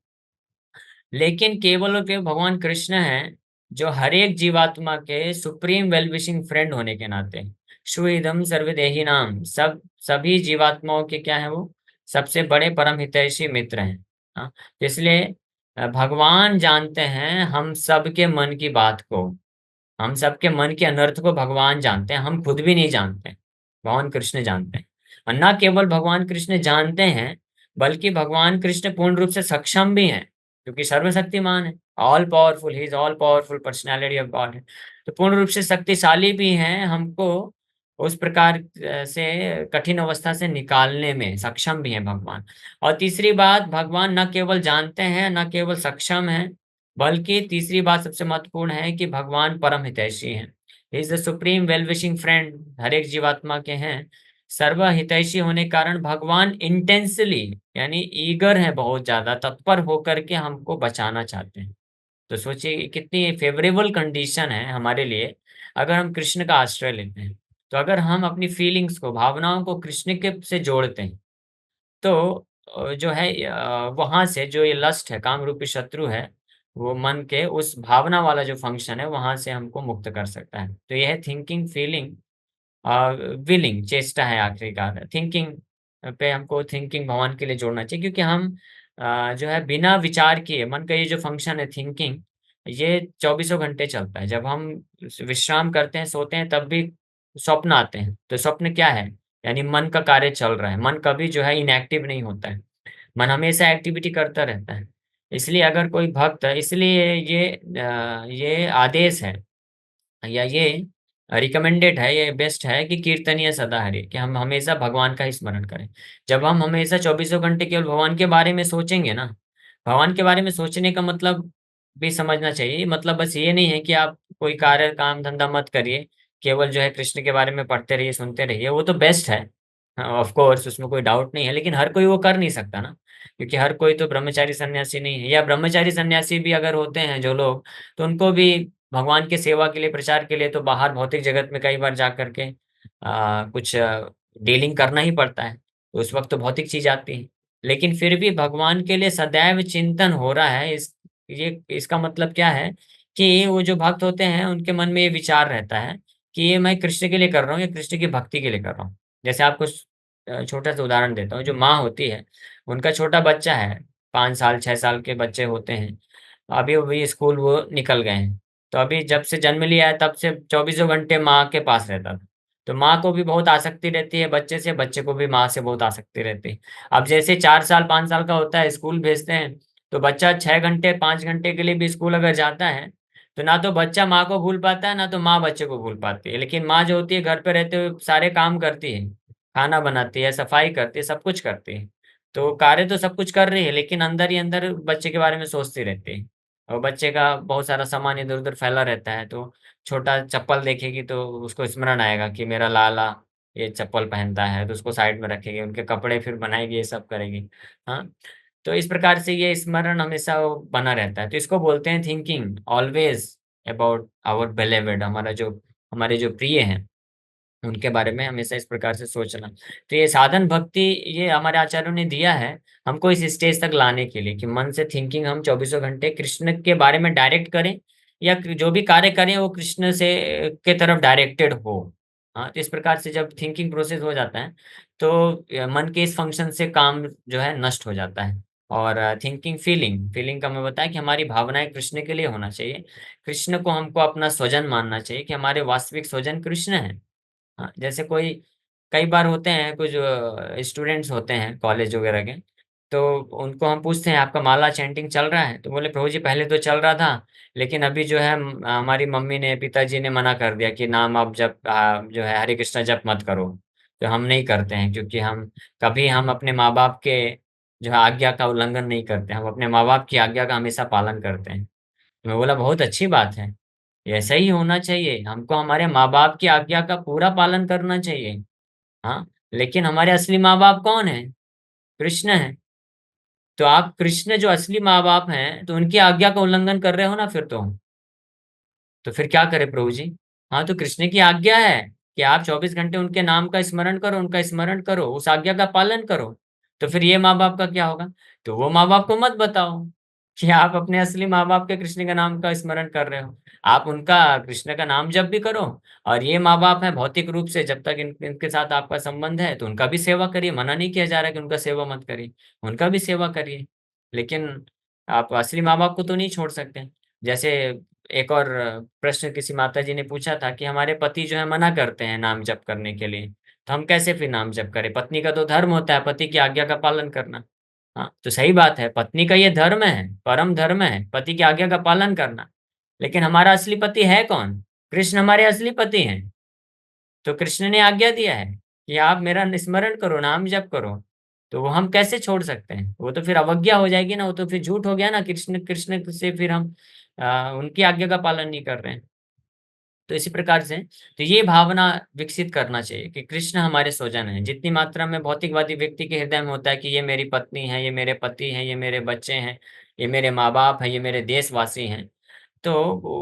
लेकिन केवल और केवल भगवान कृष्ण हैं जो हर एक जीवात्मा के सुप्रीम वेलविशिंग फ्रेंड होने के नाते, शुइदम सर्वदेही नाम, सभी जीवात्माओं के क्या है वो, सबसे बड़े परम हितैषी मित्र हैं। हाँ, तो इसलिए भगवान जानते हैं हम सबके मन की बात को, हम सबके मन के अनर्थ को भगवान जानते हैं, हम खुद भी नहीं जानते, भगवान कृष्ण जानते हैं। और न केवल भगवान कृष्ण जानते हैं, बल्कि भगवान कृष्ण पूर्ण रूप से सक्षम भी हैं, क्योंकि सर्वशक्तिमान है, all powerful, he is all powerful personality of God है। तो पूर्ण रूप से शक्तिशाली भी हैं, हमको उस प्रकार से कठिन अवस्था से निकालने में सक्षम भी है भगवान। और तीसरी बात, भगवान न केवल जानते हैं, न केवल सक्षम हैं, बल्कि तीसरी बात सबसे महत्वपूर्ण है कि भगवान परम हितैषी हैं। Is the supreme well wishing friend, हर एक जीवात्मा के हैं। सर्व हितैषी होने के कारण भगवान इंटेंसली, यानी ईगर है, बहुत ज्यादा तत्पर होकर के हमको बचाना चाहते हैं। तो सोचिए कितनी फेवरेबल कंडीशन है हमारे लिए अगर हम कृष्ण का आश्रय लेते हैं। तो अगर हम अपनी फीलिंग्स को, भावनाओं को कृष्ण के से जोड़ते हैं, तो जो है वहां से जो ये लस्ट है, काम रूपी शत्रु है, वो मन के उस भावना वाला जो फंक्शन है वहां से हमको मुक्त कर सकता है। तो यह है थिंकिंग, फीलिंग, विलिंग, चेष्टा है आखिरकार। थिंकिंग पे हमको थिंकिंग भगवान के लिए जोड़ना चाहिए, क्योंकि हम जो है बिना विचार किए, मन का ये जो फंक्शन है थिंकिंग, ये चौबीसों घंटे चलता है। जब हम विश्राम करते हैं, सोते हैं, तब भी स्वप्न आते हैं। तो स्वप्न क्या है, यानी मन का कार्य चल रहा है। मन कभी जो है इनएक्टिव नहीं होता है, मन हमेशा एक्टिविटी करता रहता है। इसलिए अगर कोई भक्त, इसलिए ये आदेश है, या ये रिकमेंडेड है, ये बेस्ट है कि कीर्तनीय सदा हरि, कि हम हमेशा भगवान का ही स्मरण करें। जब हम हमेशा चौबीसों घंटे केवल भगवान के बारे में सोचेंगे ना, भगवान के बारे में सोचने का मतलब भी समझना चाहिए। मतलब बस ये नहीं है कि आप कोई कार्य, काम धंधा मत करिए, केवल जो है कृष्ण के बारे में पढ़ते रहिए, सुनते रहिए, वो तो बेस्ट है, ऑफ कोर्स, उसमें कोई डाउट नहीं है। लेकिन हर कोई वो कर नहीं सकता ना, क्योंकि हर कोई तो ब्रह्मचारी सन्यासी नहीं है। या ब्रह्मचारी सन्यासी भी अगर होते हैं जो लोग, तो उनको भी भगवान के सेवा के लिए, प्रचार के लिए तो बाहर भौतिक जगत में कई बार जा करके कुछ डीलिंग करना ही पड़ता है। तो उस वक्त तो भौतिक चीज आती है। लेकिन फिर भी भगवान के लिए सदैव चिंतन हो रहा है, ये इसका मतलब क्या है कि वो जो भक्त होते हैं उनके मन में ये विचार रहता है कि ये मैं कृष्ण के लिए कर रहा हूँ या कृष्ण की भक्ति के लिए कर रहा हूँ। जैसे आपको छोटा सा उदाहरण देता हूँ। जो माँ होती है, उनका छोटा बच्चा है, 5 साल 6 साल के बच्चे होते हैं, अभी अभी स्कूल वो निकल गए हैं। तो अभी जब से जन्म लिया है तब से चौबीसों घंटे माँ के पास रहता था। तो माँ को भी बहुत आसक्ति रहती है बच्चे से, बच्चे को भी माँ से बहुत आसक्ति रहती है। अब जैसे 4 साल 5 साल का होता है, स्कूल भेजते हैं, तो बच्चा 6 घंटे 5 घंटे के लिए भी स्कूल अगर जाता है, तो ना तो बच्चा माँ को भूल पाता है, ना तो माँ बच्चे को भूल पाती है। लेकिन माँ जो होती है घर पे रहते हुए सारे काम करती है, खाना बनाती है, सफाई करती है, सब कुछ करती है। तो कार्य तो सब कुछ कर रही है, लेकिन अंदर ही अंदर बच्चे के बारे में सोचती रहती है। और बच्चे का बहुत सारा सामान इधर उधर फैला रहता है, तो छोटा चप्पल देखेगी तो उसको स्मरण आएगा कि मेरा लाला ये चप्पल पहनता है, तो उसको साइड में रखेगी, उनके कपड़े फिर बनाएगी, ये सब करेगी। हाँ, तो इस प्रकार से ये स्मरण हमेशा वो बना रहता है। तो इसको बोलते हैं थिंकिंग ऑलवेज अबाउट आवर बिलीवेड, हमारा जो, हमारे जो प्रिय हैं, उनके बारे में हमेशा इस प्रकार से सोचना। तो ये साधन भक्ति, ये हमारे आचार्यों ने दिया है हमको इस स्टेज तक लाने के लिए, कि मन से थिंकिंग हम चौबीसों घंटे कृष्ण के बारे में डायरेक्ट करें, या जो भी कार्य करें वो कृष्ण से के तरफ डायरेक्टेड हो। हाँ, तो इस प्रकार से जब थिंकिंग प्रोसेस हो जाता है, तो मन के इस फंक्शन से काम जो है नष्ट हो जाता है। और थिंकिंग, फीलिंग, फीलिंग का मैं बताया कि हमारी भावनाएं कृष्ण के लिए होना चाहिए। कृष्ण को हमको अपना स्वजन मानना चाहिए, कि हमारे वास्तविक स्वजन कृष्ण है। हाँ, जैसे कोई, कई बार होते हैं कुछ स्टूडेंट्स होते हैं कॉलेज वगैरह के, तो उनको हम पूछते हैं आपका माला चैंटिंग चल रहा है, तो बोले प्रभु जी पहले तो चल रहा था, लेकिन अभी जो है हमारी मम्मी ने, पिताजी ने मना कर दिया कि नाम आप जब जो है हरे कृष्णा जप मत करो। तो हम नहीं करते हैं, क्योंकि हम अपने माँ बाप के जो है आज्ञा का उल्लंघन नहीं करते, हम अपने माँ बाप की आज्ञा का हमेशा पालन करते हैं। तो मैं बोला बहुत अच्छी बात है, ऐसा ही होना चाहिए, हमको हमारे माँ बाप की आज्ञा का पूरा पालन करना चाहिए। हाँ, लेकिन हमारे असली माँ बाप कौन है? कृष्ण है। तो आप कृष्ण जो असली माँ बाप हैं, तो उनकी आज्ञा का उल्लंघन कर रहे हो ना फिर तो फिर क्या करे प्रभु जी? हाँ, तो कृष्ण की आज्ञा है कि आप 24 घंटे उनके नाम का स्मरण करो, उनका स्मरण करो, उस आज्ञा का पालन करो। तो फिर ये माँ बाप का क्या होगा? तो वो माँ बाप को मत बताओ कि आप अपने असली माँ बाप के कृष्ण का नाम का स्मरण कर रहे हो। आप उनका कृष्ण का नाम जप भी करो। और ये माँ बाप है भौतिक रूप से, जब तक इनके साथ आपका संबंध है तो उनका भी सेवा करिए, मना नहीं किया जा रहा कि उनका सेवा मत करिए, उनका भी सेवा करिए। लेकिन आप असली माँ बाप को तो नहीं छोड़ सकते। जैसे एक और प्रश्न किसी माता जी ने पूछा था कि हमारे पति जो है मना करते हैं नाम जप करने के लिए, तो हम कैसे फिर नाम जप करें? पत्नी का तो धर्म होता है पति की आज्ञा का पालन करना। हाँ, तो सही बात है, पत्नी का ये धर्म है, परम धर्म है पति की आज्ञा का पालन करना। लेकिन हमारा असली पति है कौन? कृष्ण हमारे असली पति हैं। तो कृष्ण ने आज्ञा दिया है कि आप मेरा स्मरण करो, नाम जप करो। तो वो हम कैसे छोड़ सकते हैं? वो तो फिर अवज्ञा हो जाएगी ना, वो तो फिर झूठ हो गया ना, कृष्ण कृष्ण से फिर हम उनकी आज्ञा का पालन नहीं कर रहे हैं। तो इसी प्रकार से तो ये भावना विकसित करना चाहिए कि कृष्ण हमारे स्वजन हैं। जितनी मात्रा में भौतिकवादी व्यक्ति के हृदय में होता है कि ये मेरी पत्नी है, ये मेरे पति हैं, ये मेरे बच्चे हैं, ये मेरे माँ बाप हैं, ये मेरे देशवासी हैं, तो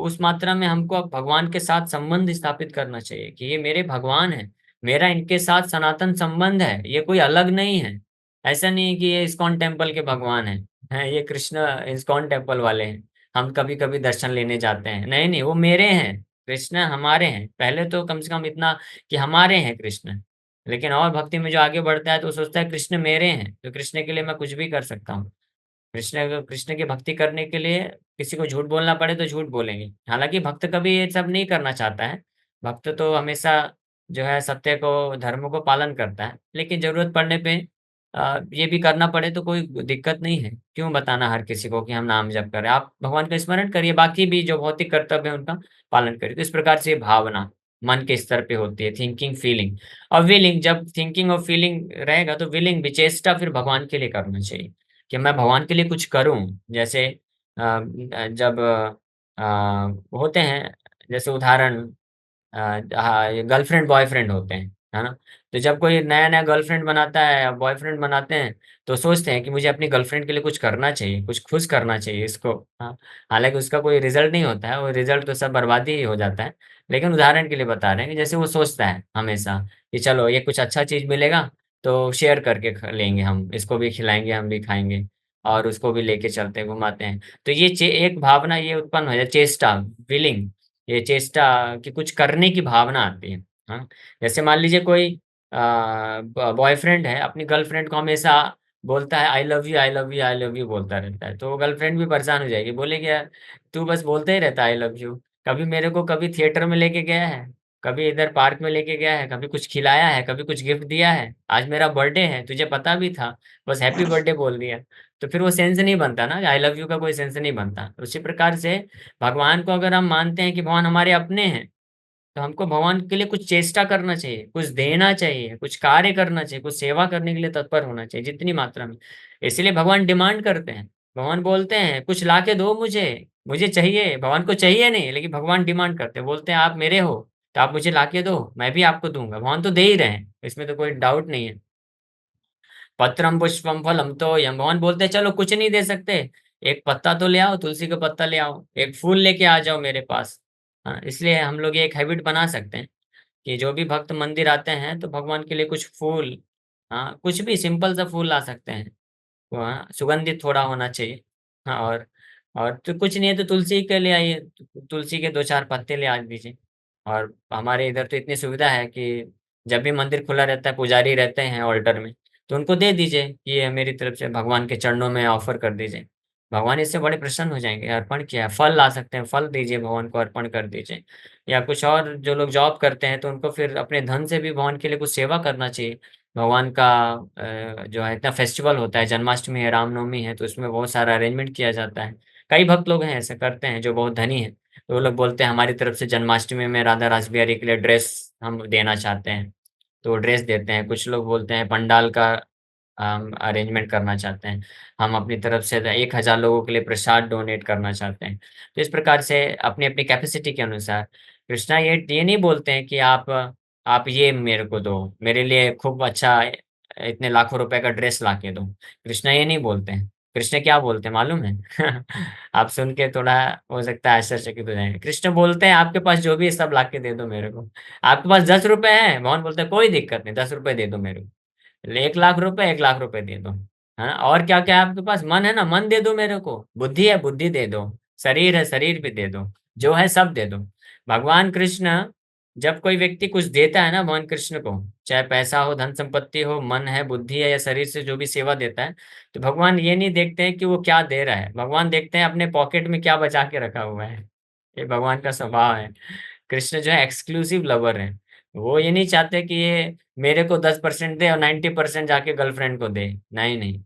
उस मात्रा में हमको अब भगवान के साथ संबंध स्थापित करना चाहिए कि ये मेरे भगवान है, मेरा इनके साथ सनातन संबंध है, ये कोई अलग नहीं है। ऐसा नहीं है कि ये इस्कॉन टेम्पल के भगवान हैं, ये कृष्ण इस्कॉन टेम्पल वाले हैं, हम कभी कभी दर्शन लेने जाते हैं। नहीं नहीं, वो मेरे हैं, कृष्ण हमारे हैं। पहले तो कम से कम इतना कि हमारे हैं कृष्ण। लेकिन और भक्ति में जो आगे बढ़ता है तो वो सोचता है कृष्ण मेरे हैं, तो कृष्ण के लिए मैं कुछ भी कर सकता हूँ। कृष्ण कृष्ण की भक्ति करने के लिए किसी को झूठ बोलना पड़े तो झूठ बोलेंगे। हालांकि भक्त कभी ये सब नहीं करना चाहता है। भक्त तो हमेशा जो है सत्य को, धर्म को पालन करता है। लेकिन जरूरत पड़ने पे ये भी करना पड़े तो कोई दिक्कत नहीं है। क्यों बताना हर किसी को कि हम नाम जप करें? आप भगवान का स्मरण करिए, बाकी भी जो भौतिक कर्तव्य है उनका पालन करिए। तो इस प्रकार से ये भावना मन के स्तर पे होती है, थिंकिंग फीलिंग और विलिंग। जब थिंकिंग और फीलिंग रहेगा तो विलिंग भी, चेष्टा फिर भगवान के लिए करना चाहिए कि मैं भगवान के लिए कुछ करूं। जैसे जब होते हैं, जैसे उदाहरण, गर्लफ्रेंड बॉयफ्रेंड होते हैं, है ना? तो जब कोई नया नया गर्लफ्रेंड बनाता है, बॉयफ्रेंड बनाते हैं, तो सोचते हैं कि मुझे अपनी गर्लफ्रेंड के लिए कुछ करना चाहिए, कुछ खुश करना चाहिए इसको। हाँ, हालांकि उसका कोई रिजल्ट नहीं होता है, वो रिजल्ट तो सब बर्बादी ही हो जाता है। लेकिन उदाहरण के लिए बता रहे हैं कि जैसे वो सोचता है हमेशा कि चलो ये कुछ अच्छा चीज मिलेगा तो शेयर करके लेंगे, हम इसको भी खिलाएंगे, हम भी खाएंगे, और उसको भी लेके चलते हैं, घुमाते हैं। तो ये एक भावना ये उत्पन्न हो जाए, चेष्टा, विलिंग, ये चेष्टा कि कुछ करने की भावना आती है। हाँ, जैसे मान लीजिए कोई बॉयफ्रेंड है, अपनी गर्लफ्रेंड को हमेशा बोलता है I love you, I love you, I love you बोलता रहता है, तो वो गर्लफ्रेंड भी परेशान हो जाएगी, बोलेगी यार तू बस बोलते ही रहता है आई लव यू, कभी मेरे को कभी थिएटर में लेके गया है, कभी इधर पार्क में लेके गया है, कभी कुछ खिलाया है, कभी कुछ गिफ्ट दिया है, आज मेरा बर्थडे है तुझे पता भी था, बस हैप्पी बर्थडे बोल दिया। तो फिर वो सेंस नहीं बनता ना, आई लव यू का कोई सेंस नहीं बनता। उसी प्रकार से भगवान को अगर हम मानते हैं कि भगवान हमारे अपने हैं, तो हमको भगवान के लिए कुछ चेष्टा करना चाहिए, कुछ देना चाहिए, कुछ कार्य करना चाहिए, कुछ सेवा करने के लिए तत्पर होना चाहिए जितनी मात्रा में। इसलिए भगवान डिमांड करते हैं, भगवान बोलते हैं कुछ ला के दो मुझे, मुझे चाहिए। भगवान को चाहिए नहीं, लेकिन भगवान डिमांड करते हैं, बोलते हैं आप मेरे हो तो आप मुझे ला के दो, मैं भी आपको दूंगा। भगवान तो दे ही रहे हैं, इसमें तो कोई डाउट नहीं है। पत्रम पुष्पम फलम तो यम, भगवान बोलते हैं चलो कुछ नहीं दे सकते, एक पत्ता तो ले आओ, तुलसी का पत्ता ले आओ, एक फूल लेके आ जाओ मेरे पास। हाँ, इसलिए हम लोग ये एक हैबिट बना सकते हैं कि जो भी भक्त मंदिर आते हैं तो भगवान के लिए कुछ फूल, हाँ कुछ भी सिंपल सा फूल ला सकते हैं। हाँ, सुगंधित थोड़ा होना चाहिए। हाँ, और तो कुछ नहीं है तो तुलसी के ले आइए, तुलसी के 2-4 पत्ते ले आ दीजिए। और हमारे इधर तो इतनी सुविधा है कि जब भी मंदिर खुला रहता है, पुजारी रहते हैं ऑल्टर में, तो उनको दे दीजिए कि ये मेरी तरफ से भगवान के चरणों में ऑफर कर दीजिए। भगवान इससे बड़े प्रसन्न हो जाएंगे। अर्पण किया है, फल ला सकते हैं, फल दीजिए, भगवान को अर्पण कर दीजिए। या कुछ और जो लोग जॉब करते हैं तो उनको फिर अपने धन से भी भगवान के लिए कुछ सेवा करना चाहिए। भगवान का जो है इतना फेस्टिवल होता है, जन्माष्टमी है, रामनवमी है, तो उसमें बहुत सारा अरेंजमेंट किया जाता है। कई भक्त लोग हैं ऐसे करते हैं जो बहुत धनी हैं, तो वो लोग बोलते हैं हमारी तरफ से जन्माष्टमी में राधा रासबिहारी के लिए ड्रेस हम देना चाहते हैं, तो वो ड्रेस देते हैं। कुछ लोग बोलते हैं पंडाल का हम अरेंजमेंट करना चाहते हैं, हम अपनी तरफ से 1,000 लोगों के लिए प्रसाद डोनेट करना चाहते हैं। तो इस प्रकार से अपनी अपनी कैपेसिटी के अनुसार कृष्णा ये नहीं बोलते हैं कि आप आप ये मेरे को दो, मेरे लिए खूब अच्छा इतने लाखों रुपए का ड्रेस ला के दो। कृष्णा ये नहीं बोलते हैं। कृष्ण क्या बोलते हैं मालूम है? आप सुन के थोड़ा हो सकता है आश्चर्यचकित हो जाएंगे। कृष्ण बोलते हैं आपके पास जो भी है सब ला के दे दो मेरे को। आपके पास 10 रुपए है, मोहन बोलते हैं कोई दिक्कत नहीं, 10 रुपए दे दो मेरे को। 1 लाख रुपए, 1 लाख रुपए दे दो। हाँ, और क्या क्या है आपके पास? मन है ना, मन दे दो मेरे को। बुद्धि है, बुद्धि दे दो। शरीर है, शरीर भी दे दो। जो है सब दे दो। भगवान कृष्ण जब कोई व्यक्ति कुछ देता है ना भगवान कृष्ण को, चाहे पैसा हो, धन संपत्ति हो, मन है, बुद्धि है, या शरीर से जो भी सेवा देता है, तो भगवान ये नहीं देखते हैं कि वो क्या दे रहा है, भगवान देखते हैं अपने पॉकेट में क्या बचा के रखा हुआ है। ये भगवान का स्वभाव है। कृष्ण जो है एक्सक्लूसिव लवर है। वो ये नहीं चाहते कि ये मेरे को 10% दे और 90% जाके गर्लफ्रेंड को दे। नहीं नहीं,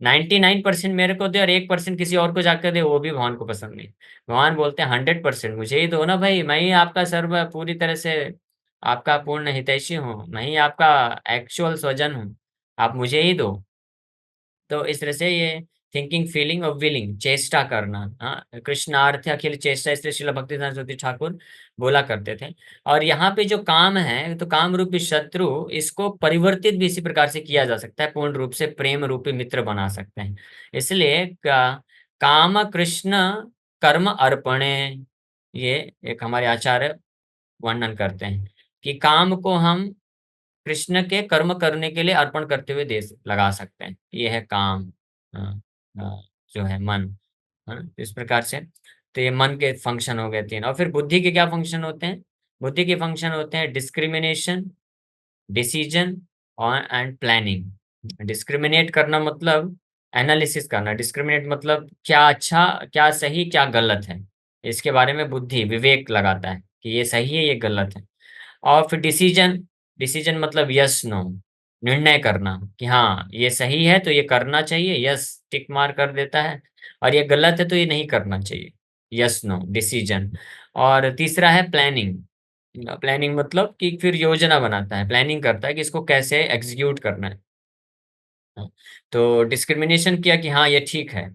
99% मेरे को दे और 1% किसी और को जाकर दे, वो भी भगवान को पसंद नहीं। भगवान बोलते हैं 100% मुझे ही दो ना भाई, मैं ही आपका सर्व पूरी तरह से आपका पूर्ण हितैषी हूँ, मैं ही आपका एक्चुअल स्वजन हूँ, आप मुझे ही दो। तो इस तरह से ये थिंकिंग, फीलिंग और विलिंग, चेष्टा करना, हाँ, कृष्णार्थ अखिल चेष्टा, इसलिए श्रील भक्तिवेदांत सरस्वती ठाकुर बोला करते थे। और यहाँ पे जो काम है, तो काम रूपी शत्रु, इसको परिवर्तित भी इसी प्रकार से किया जा सकता है, पूर्ण रूप से प्रेम रूपी मित्र बना सकते हैं। इसलिए काम कृष्ण कर्म अर्पणे, ये एक हमारे आचार्य वर्णन करते हैं कि काम को हम कृष्ण के कर्म करने के लिए अर्पण करते हुए दे लगा सकते हैं। ये है काम। हाँ, हाँ, जो है मन। हाँ, इस प्रकार से तो ये मन के फंक्शन हो गए 3। और फिर बुद्धि के क्या फंक्शन होते हैं? बुद्धि के फंक्शन होते हैं डिस्क्रिमिनेशन, डिसीजन और एंड प्लानिंग। डिस्क्रिमिनेट करना मतलब एनालिसिस करना, डिस्क्रिमिनेट मतलब क्या अच्छा, क्या सही, क्या गलत है, इसके बारे में बुद्धि विवेक लगाता है कि ये सही है, ये गलत है। और फिर डिसीजन, डिसीजन मतलब यस नो, निर्णय करना कि हाँ ये सही है तो ये करना चाहिए, यस टिक मार कर देता है, और ये गलत है तो ये नहीं करना चाहिए, यस नो डिसीजन। और तीसरा है प्लानिंग। प्लानिंग मतलब कि फिर योजना बनाता है, प्लानिंग करता है कि इसको कैसे एग्जीक्यूट करना है। तो डिस्क्रिमिनेशन किया कि हाँ ये ठीक है,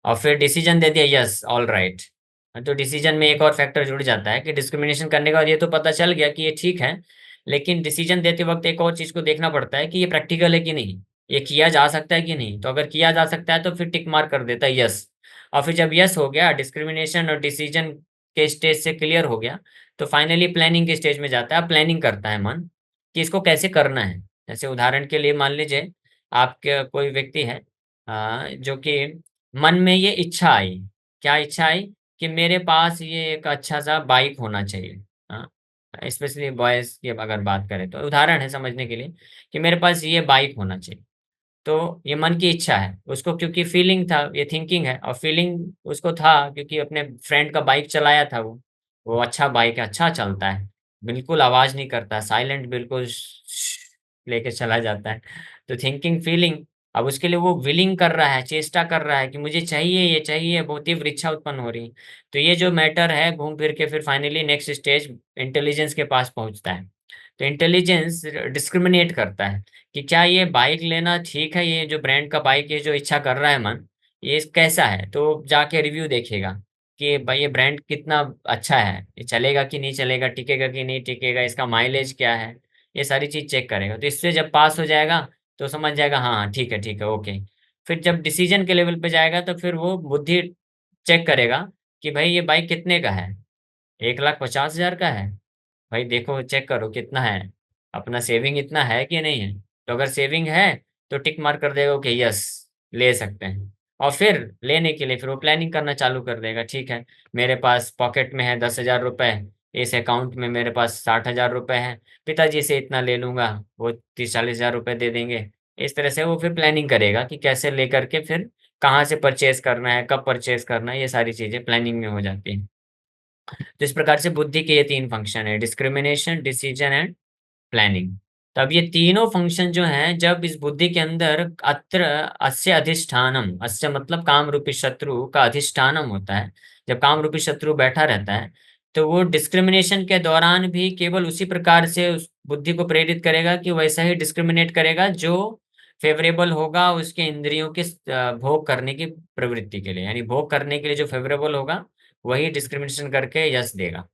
और फिर डिसीजन दे दिया यस ऑल राइट। तो डिसीजन में एक और फैक्टर जुड़ जाता है कि डिस्क्रिमिनेशन करने के बाद ये तो पता चल गया कि ये ठीक है, लेकिन डिसीजन देते वक्त एक और चीज को देखना पड़ता है कि ये प्रैक्टिकल है कि नहीं, ये किया जा सकता है कि नहीं। तो अगर किया जा सकता है तो फिर टिक मार्क कर देता है यस। और फिर जब यस हो गया, डिस्क्रिमिनेशन और डिसीजन के स्टेज से क्लियर हो गया, तो फाइनली प्लानिंग के स्टेज में जाता है। प्लानिंग करता है मन कि इसको कैसे करना है। जैसे उदाहरण के लिए मान लीजिए आपके कोई व्यक्ति है, जो कि मन में ये इच्छा आई। क्या इच्छा आई? कि मेरे पास ये एक अच्छा सा बाइक होना चाहिए। हाँ, स्पेशली बॉयज की अगर बात करें तो उदाहरण है समझने के लिए, कि मेरे पास ये बाइक होना चाहिए। तो ये मन की इच्छा है उसको, क्योंकि फीलिंग था, ये थिंकिंग है, और फीलिंग उसको था क्योंकि अपने फ्रेंड का बाइक चलाया था वो अच्छा बाइक है, अच्छा चलता है, बिल्कुल आवाज नहीं करता, साइलेंट बिल्कुल लेके चला जाता है। तो थिंकिंग, फीलिंग, अब उसके लिए वो विलिंग कर रहा है, चेष्टा कर रहा है कि मुझे चाहिए, ये चाहिए, बहुत तीव्र इच्छा उत्पन्न हो रही है। तो ये जो मैटर है घूम फिर के फिर फाइनली नेक्स्ट स्टेज इंटेलिजेंस के पास पहुंचता है। तो इंटेलिजेंस डिस्क्रिमिनेट करता है कि क्या ये बाइक लेना ठीक है, ये जो ब्रांड का बाइक है जो इच्छा कर रहा है मन, ये कैसा है। तो जाके रिव्यू देखेगा कि भाई ये ब्रांड कितना अच्छा है, ये चलेगा कि नहीं चलेगा, टिकेगा कि नहीं टिकेगा, इसका माइलेज क्या है, ये सारी चीज चेक करेगा। तो इससे जब पास हो जाएगा तो समझ जाएगा हाँ हाँ ठीक है, ठीक है, ओके। फिर जब डिसीजन के लेवल पे जाएगा तो फिर वो बुद्धि चेक करेगा कि भाई ये बाइक कितने का है, 1,50,000 का है, भाई देखो चेक करो कितना है, अपना सेविंग इतना है कि नहीं है। तो अगर सेविंग है तो टिक मार्क कर देगा कि यस ले सकते हैं। और फिर लेने के लिए फिर वो प्लानिंग करना चालू कर देगा, ठीक है मेरे पास पॉकेट में है 10,000 रुपए, इस अकाउंट में मेरे पास 60,000 रुपए हैं, पिताजी से इतना ले लूंगा, वो 30-40 हजार रुपए दे देंगे। इस तरह से वो फिर प्लानिंग करेगा कि कैसे लेकर के फिर कहाँ से परचेज करना है, कब परचेज करना है, ये सारी चीजें प्लानिंग में हो जाती हैं। तो इस प्रकार से बुद्धि के ये 3 फंक्शन है, डिस्क्रिमिनेशन, डिसीजन एंड प्लानिंग। तो अब ये तीनों फंक्शन जो हैं, जब इस बुद्धि के अंदर अत्र अस्य अधिष्ठानम, अस्य मतलब काम रूपी शत्रु का अधिष्ठानम होता है, जब काम रूपी शत्रु बैठा रहता है, तो वो डिस्क्रिमिनेशन के दौरान भी केवल उसी प्रकार से उस बुद्धि को प्रेरित करेगा कि वैसा ही डिस्क्रिमिनेट करेगा जो फेवरेबल होगा उसके इंद्रियों के भोग करने की प्रवृत्ति के लिए, यानी भोग करने के लिए जो फेवरेबल होगा वही डिस्क्रिमिनेशन करके यश देगा।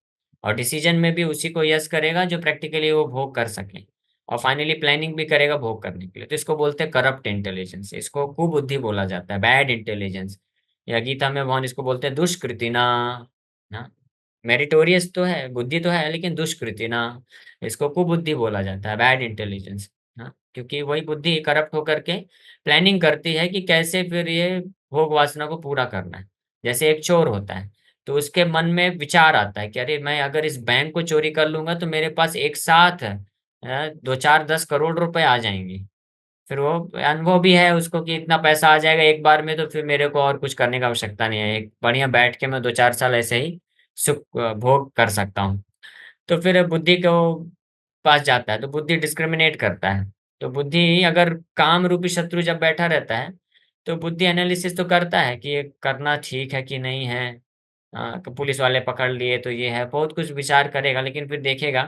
और डिसीजन में भी उसी को यस करेगा जो प्रैक्टिकली वो भोग कर सके, और फाइनली प्लानिंग भी करेगा भोग करने के लिए। तो इसको बोलते हैं करप्ट इंटेलिजेंस, इसको कुबुद्धि बोला जाता है, बैड इंटेलिजेंस। या गीता में भगवान इसको बोलते हैं दुष्कृति ना। मेरिटोरियस तो है, बुद्धि तो है, लेकिन दुष्कृति ना, इसको कुबुद्धि बोला जाता है, बैड इंटेलिजेंस। हाँ, क्योंकि वही बुद्धि करप्ट होकर के प्लानिंग करती है कि कैसे फिर ये भोग वासना को पूरा करना है। जैसे एक चोर होता है, तो उसके मन में विचार आता है कि अरे मैं अगर इस बैंक को चोरी कर लूंगा तो मेरे पास एक साथ 2 4 10 करोड़ रुपए आ जाएंगे। फिर वो अनुभव भी है उसको कि इतना पैसा आ जाएगा एक बार में, तो फिर मेरे को और कुछ करने का आवश्यकता नहीं है, एक बढ़िया बैठ के मैं 2 4 साल ऐसे ही सुख भोग कर सकता हूँ। तो फिर बुद्धि को पास जाता है, तो बुद्धि डिस्क्रिमिनेट करता है। तो बुद्धि अगर काम रूपी शत्रु जब बैठा रहता है, तो बुद्धि एनालिसिस तो करता है कि ये करना ठीक है कि नहीं है। तो पुलिस वाले पकड़ लिए तो ये है, बहुत कुछ विचार करेगा, लेकिन फिर देखेगा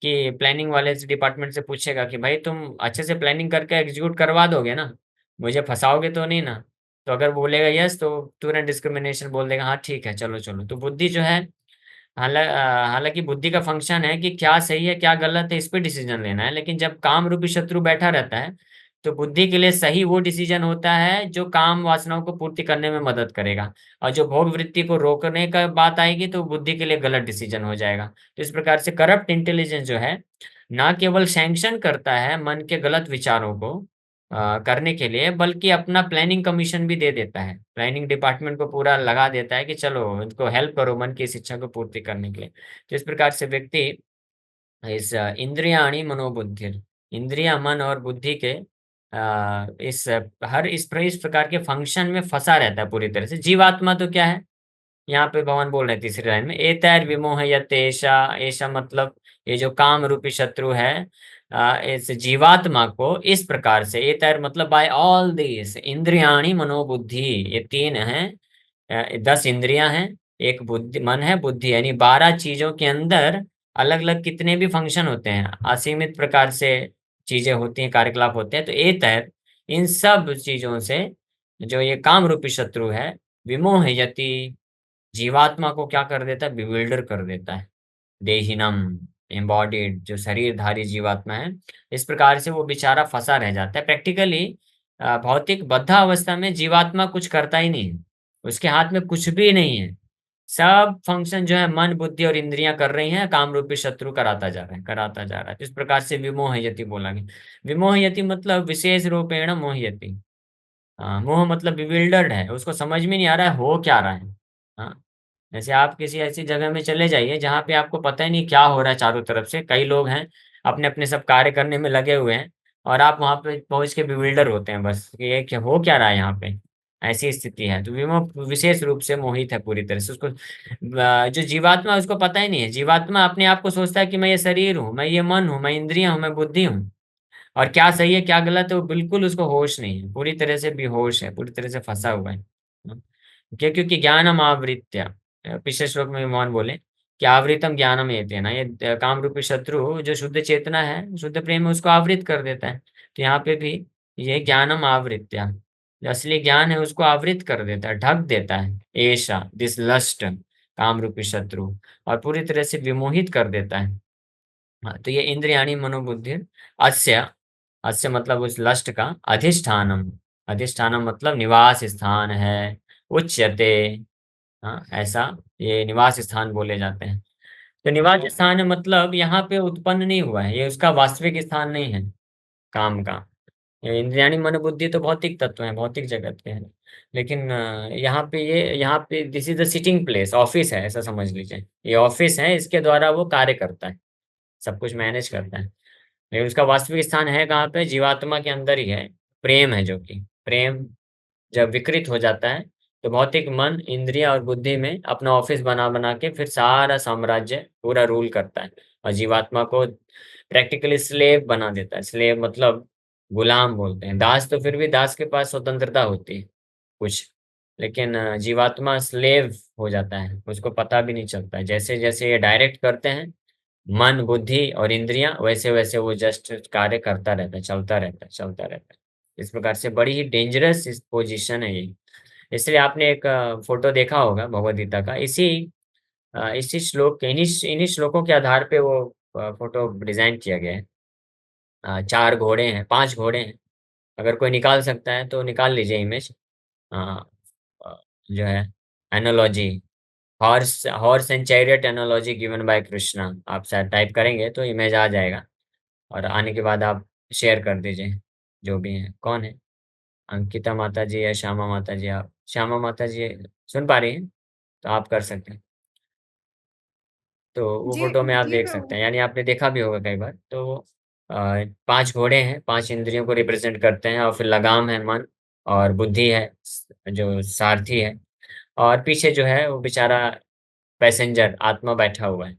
कि प्लानिंग वाले से डिपार्टमेंट से पूछेगा कि भाई तुम अच्छे से प्लानिंग करके एग्जीक्यूट करवा दोगे ना, मुझे फंसाओगे तो नहीं ना। तो अगर बोलेगा यस, तो तुरंत डिस्क्रिमिनेशन बोल देगा, हाँ ठीक है चलो चलो। तो बुद्धि जो है, हालांकि बुद्धि का फंक्शन है कि क्या सही है क्या गलत है इस पे डिसीजन लेना है, लेकिन जब काम रूपी शत्रु बैठा रहता है, तो बुद्धि के लिए सही वो डिसीजन होता है जो काम वासनाओं को पूर्ति करने में मदद करेगा। और जो भोग वृत्ति को रोकने का बात आएगी तो बुद्धि के लिए गलत डिसीजन हो जाएगा। तो इस प्रकार से करप्ट इंटेलिजेंस जो है, ना केवल सैंक्शन करता है मन के गलत विचारों को करने के लिए, बल्कि अपना प्लानिंग कमीशन भी दे देता है, प्लानिंग डिपार्टमेंट को पूरा लगा देता है कि चलो इनको हेल्प करो मन की इस इच्छा को पूर्ति करने के लिए। तो इस प्रकार से व्यक्ति इस इंद्रियाणि मनोबुद्धि, इंद्रिया मन और बुद्धि के इस हर इस प्रकार के फंक्शन में फंसा रहता है पूरी तरह से। जीवात्मा तो क्या है, यहाँ पे भगवान बोल रहे हैं तीसरी लाइन में, एतैर विमोहयत ऐशा, ऐशा मतलब ये जो काम रूपी शत्रु है, इस जीवात्मा को इस प्रकार से, एतैर मतलब बाय ऑल दिस इंद्रियाणि मनोबुद्धि, ये तीन हैं, 10 इंद्रियां हैं, एक बुद्धि मन है, बुद्धि यानी 12 चीजों के अंदर अलग अलग कितने भी फंक्शन होते हैं, असीमित प्रकार से चीजें होती हैं, कार्यकलाप होते हैं। तो एतैर इन सब चीजों से जो ये काम रूपी शत्रु है, विमोहयति, जीवात्मा को क्या कर देता है, बिविल्डर कर देता है। देहिनम, एम्बॉडीड जो शरीरधारी जीवात्मा है, इस प्रकार से वो बेचारा फंसा रह जाता है प्रैक्टिकली। भौतिक बद्ध अवस्था में जीवात्मा कुछ करता ही नहीं है, उसके हाथ में कुछ भी नहीं है। सब फंक्शन जो है मन बुद्धि और इंद्रियां कर रही हैं, काम रूपी शत्रु कराता जा रहा है, कराता जा रहा है। तो इस प्रकार से विमोहयति बोला गया। विमोहयति मतलब विशेष रूपेण मोहयति। मोह मतलब बिविल्डर्ड है, उसको समझ में नहीं आ रहा है हो क्या रहा है। हाँ, जैसे आप किसी ऐसी जगह में चले जाइए जहाँ पे आपको पता ही नहीं क्या हो रहा है, चारों तरफ से कई लोग हैं अपने अपने सब कार्य करने में लगे हुए हैं, और आप वहां पे पहुंच के बिविल्डर होते हैं बस कि ये क्या हो क्या रहा है यहाँ पे। ऐसी स्थिति है। तो विमोह विशेष रूप से मोहित है पूरी तरह से, उसको जो जीवात्मा है, उसको पता ही नहीं है। जीवात्मा अपने आप को सोचता है कि मैं ये शरीर हूँ, मैं ये मन हूँ, मैं इंद्रियां हूँ, मैं बुद्धि हूँ, और क्या सही है क्या गलत है वो बिल्कुल उसको होश नहीं है, पूरी तरह से बेहोश है, पूरी तरह से फंसा हुआ है। क्या, क्योंकि ज्ञानम आवृत्य, पिछले श्लोक में भगवान बोले कि आवृतम ज्ञानम ये ना, ये काम रूपी शत्रु जो शुद्ध चेतना है, शुद्ध प्रेम है, उसको आवृत कर देता है। तो यहाँ पे भी ये ज्ञानम आवृत्य, जो असली ज्ञान है उसको आवृत कर देता है, ढक देता है, ऐसा दिस लस्ट, काम रूपी शत्रु, और पूरी तरह से विमोहित कर देता है। हाँ, तो ये इंद्रियाणी मनोबुद्धि अस्य, अस्य मतलब उस लस्ट का, अधिष्ठानम, अधिष्ठानम मतलब निवास स्थान है, उच्यते। हाँ, ऐसा ये निवास स्थान बोले जाते हैं। तो निवास स्थान मतलब यहाँ पे उत्पन्न नहीं हुआ है, ये उसका वास्तविक स्थान नहीं है काम का। ये इंद्रियाणी मनोबुद्धि तो भौतिक तत्व है, भौतिक जगत के हैं, लेकिन यहाँ पे ये, यहाँ पे this is the sitting place, office है ऐसा समझ लीजिए, ये ऑफिस है, इसके द्वारा वो कार्य करता है, सब कुछ मैनेज करता है। लेकिन उसका वास्तविक स्थान है कहाँ पे, जीवात्मा के अंदर ही है। प्रेम है, जो कि प्रेम जब विकृत हो जाता है, तो भौतिक मन इंद्रिय और बुद्धि में अपना ऑफिस बना बना के फिर सारा साम्राज्य पूरा रूल करता है, और जीवात्मा को प्रैक्टिकली स्लेव बना देता है। स्लेव मतलब गुलाम बोलते हैं, दास तो फिर भी दास के पास स्वतंत्रता होती है कुछ, लेकिन जीवात्मा स्लेव हो जाता है, उसको पता भी नहीं चलता है। जैसे जैसे ये डायरेक्ट करते हैं मन बुद्धि और इंद्रियां, वैसे वैसे वो जस्ट कार्य करता रहता है, चलता रहता है, चलता रहता है। इस प्रकार से बड़ी ही डेंजरस इस पोजीशन है ये। इसलिए आपने एक फोटो देखा होगा भगवद गीता का, इसी इसी श्लोक के इन्हीं इन्हीं श्लोकों के आधार पे वो फोटो डिजाइन किया गया है। चार घोड़े हैं, पांच घोड़े हैं। अगर कोई निकाल सकता है तो निकाल लीजिए इमेज। जो है analogy, horse horse and chariot analogy given by Krishna, आप शायद टाइप करेंगे तो इमेज आ जाएगा। और आने के बाद आप शेयर कर दीजिए। जो भी है, कौन है, अंकिता माता जी या श्यामा माता जी? आप श्यामा माता जी सुन पा रही हैं तो आप कर सकते हैं। तो वो जी फोटो में आप जी देख सकते प्रभु। हैं, यानी आपने देखा भी होगा कई बार। तो वो पांच घोड़े हैं, पांच इंद्रियों को रिप्रेजेंट करते हैं, और फिर लगाम है मन, और बुद्धि है जो सारथी है, और पीछे जो है वो बेचारा पैसेंजर आत्मा बैठा हुआ है।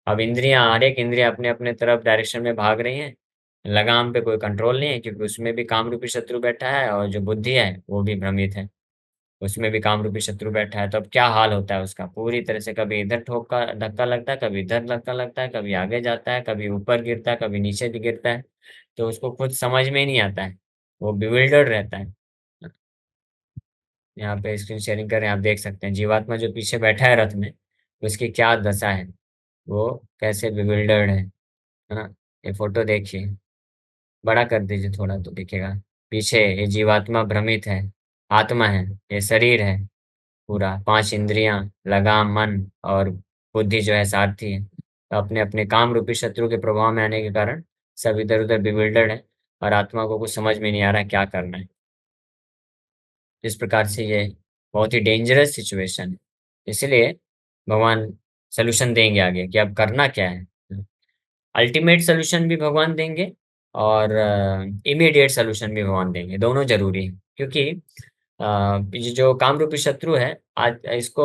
अब इंद्रियां, हर एक इंद्रिया अपने अपने तरफ डायरेक्शन में भाग रही हैं। लगाम पे कोई कंट्रोल नहीं है, क्योंकि उसमें भी काम रूपी शत्रु बैठा है, और जो बुद्धि है वो भी भ्रमित है, उसमें भी काम रूपी शत्रु बैठा है। तो अब क्या हाल होता है उसका, पूरी तरह से कभी इधर ठोका धक्का लगता है, कभी इधर धक्का लगता है, कभी आगे जाता है, कभी ऊपर गिरता है, कभी नीचे भी गिरता है। तो उसको खुद समझ में ही नहीं आता है, वो बिविल्डर्ड रहता है। यहाँ पे स्क्रीन शेयरिंग करें, आप देख सकते हैं जीवात्मा जो पीछे बैठा है रथ में, उसकी क्या दशा है, वो कैसे बिविल्डर्ड है ना। ये फोटो देखिए, बड़ा कर दीजिए थोड़ा तो दिखेगा। पीछे ये जीवात्मा भ्रमित है, आत्मा है, ये शरीर है पूरा, पांच इंद्रियां, लगाम मन, और बुद्धि जो है सारथी है। तो अपने अपने काम रूपी शत्रु के प्रभाव में आने के कारण सब इधर उधर बिविल्डर्ड है, और आत्मा को कुछ समझ में नहीं आ रहा है क्या करना है। इस प्रकार से ये बहुत ही डेंजरस सिचुएशन है। इसलिए भगवान सोल्यूशन देंगे आगे कि अब करना क्या है। अल्टीमेट सोल्यूशन भी भगवान देंगे, और इमीडिएट सोल्यूशन भी भगवान देंगे, दोनों जरूरी है। क्योंकि ये जो कामरूपी शत्रु है, आज इसको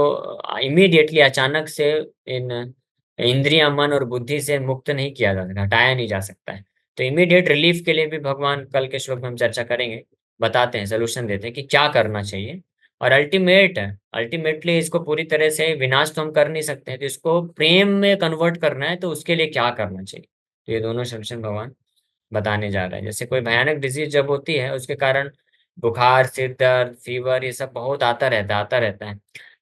इमीडिएटली अचानक से इन इंद्रिय मन और बुद्धि से मुक्त नहीं किया जा सकता, हटाया नहीं जा सकता है। तो इमीडिएट रिलीफ के लिए भी भगवान, कल के श्लोक में हम चर्चा करेंगे, बताते हैं, सोल्यूशन देते हैं कि क्या करना चाहिए। और अल्टीमेटली इसको पूरी तरह से विनाश तो हम कर नहीं सकते हैं, तो इसको प्रेम में कन्वर्ट करना है, तो उसके लिए क्या करना चाहिए। तो ये दोनों सोल्यूशन भगवान बताने जा रहा है। जैसे कोई भयानक डिजीज जब होती है, उसके कारण बुखार, सिर दर्द, फीवर, ये सब बहुत आता रहता है।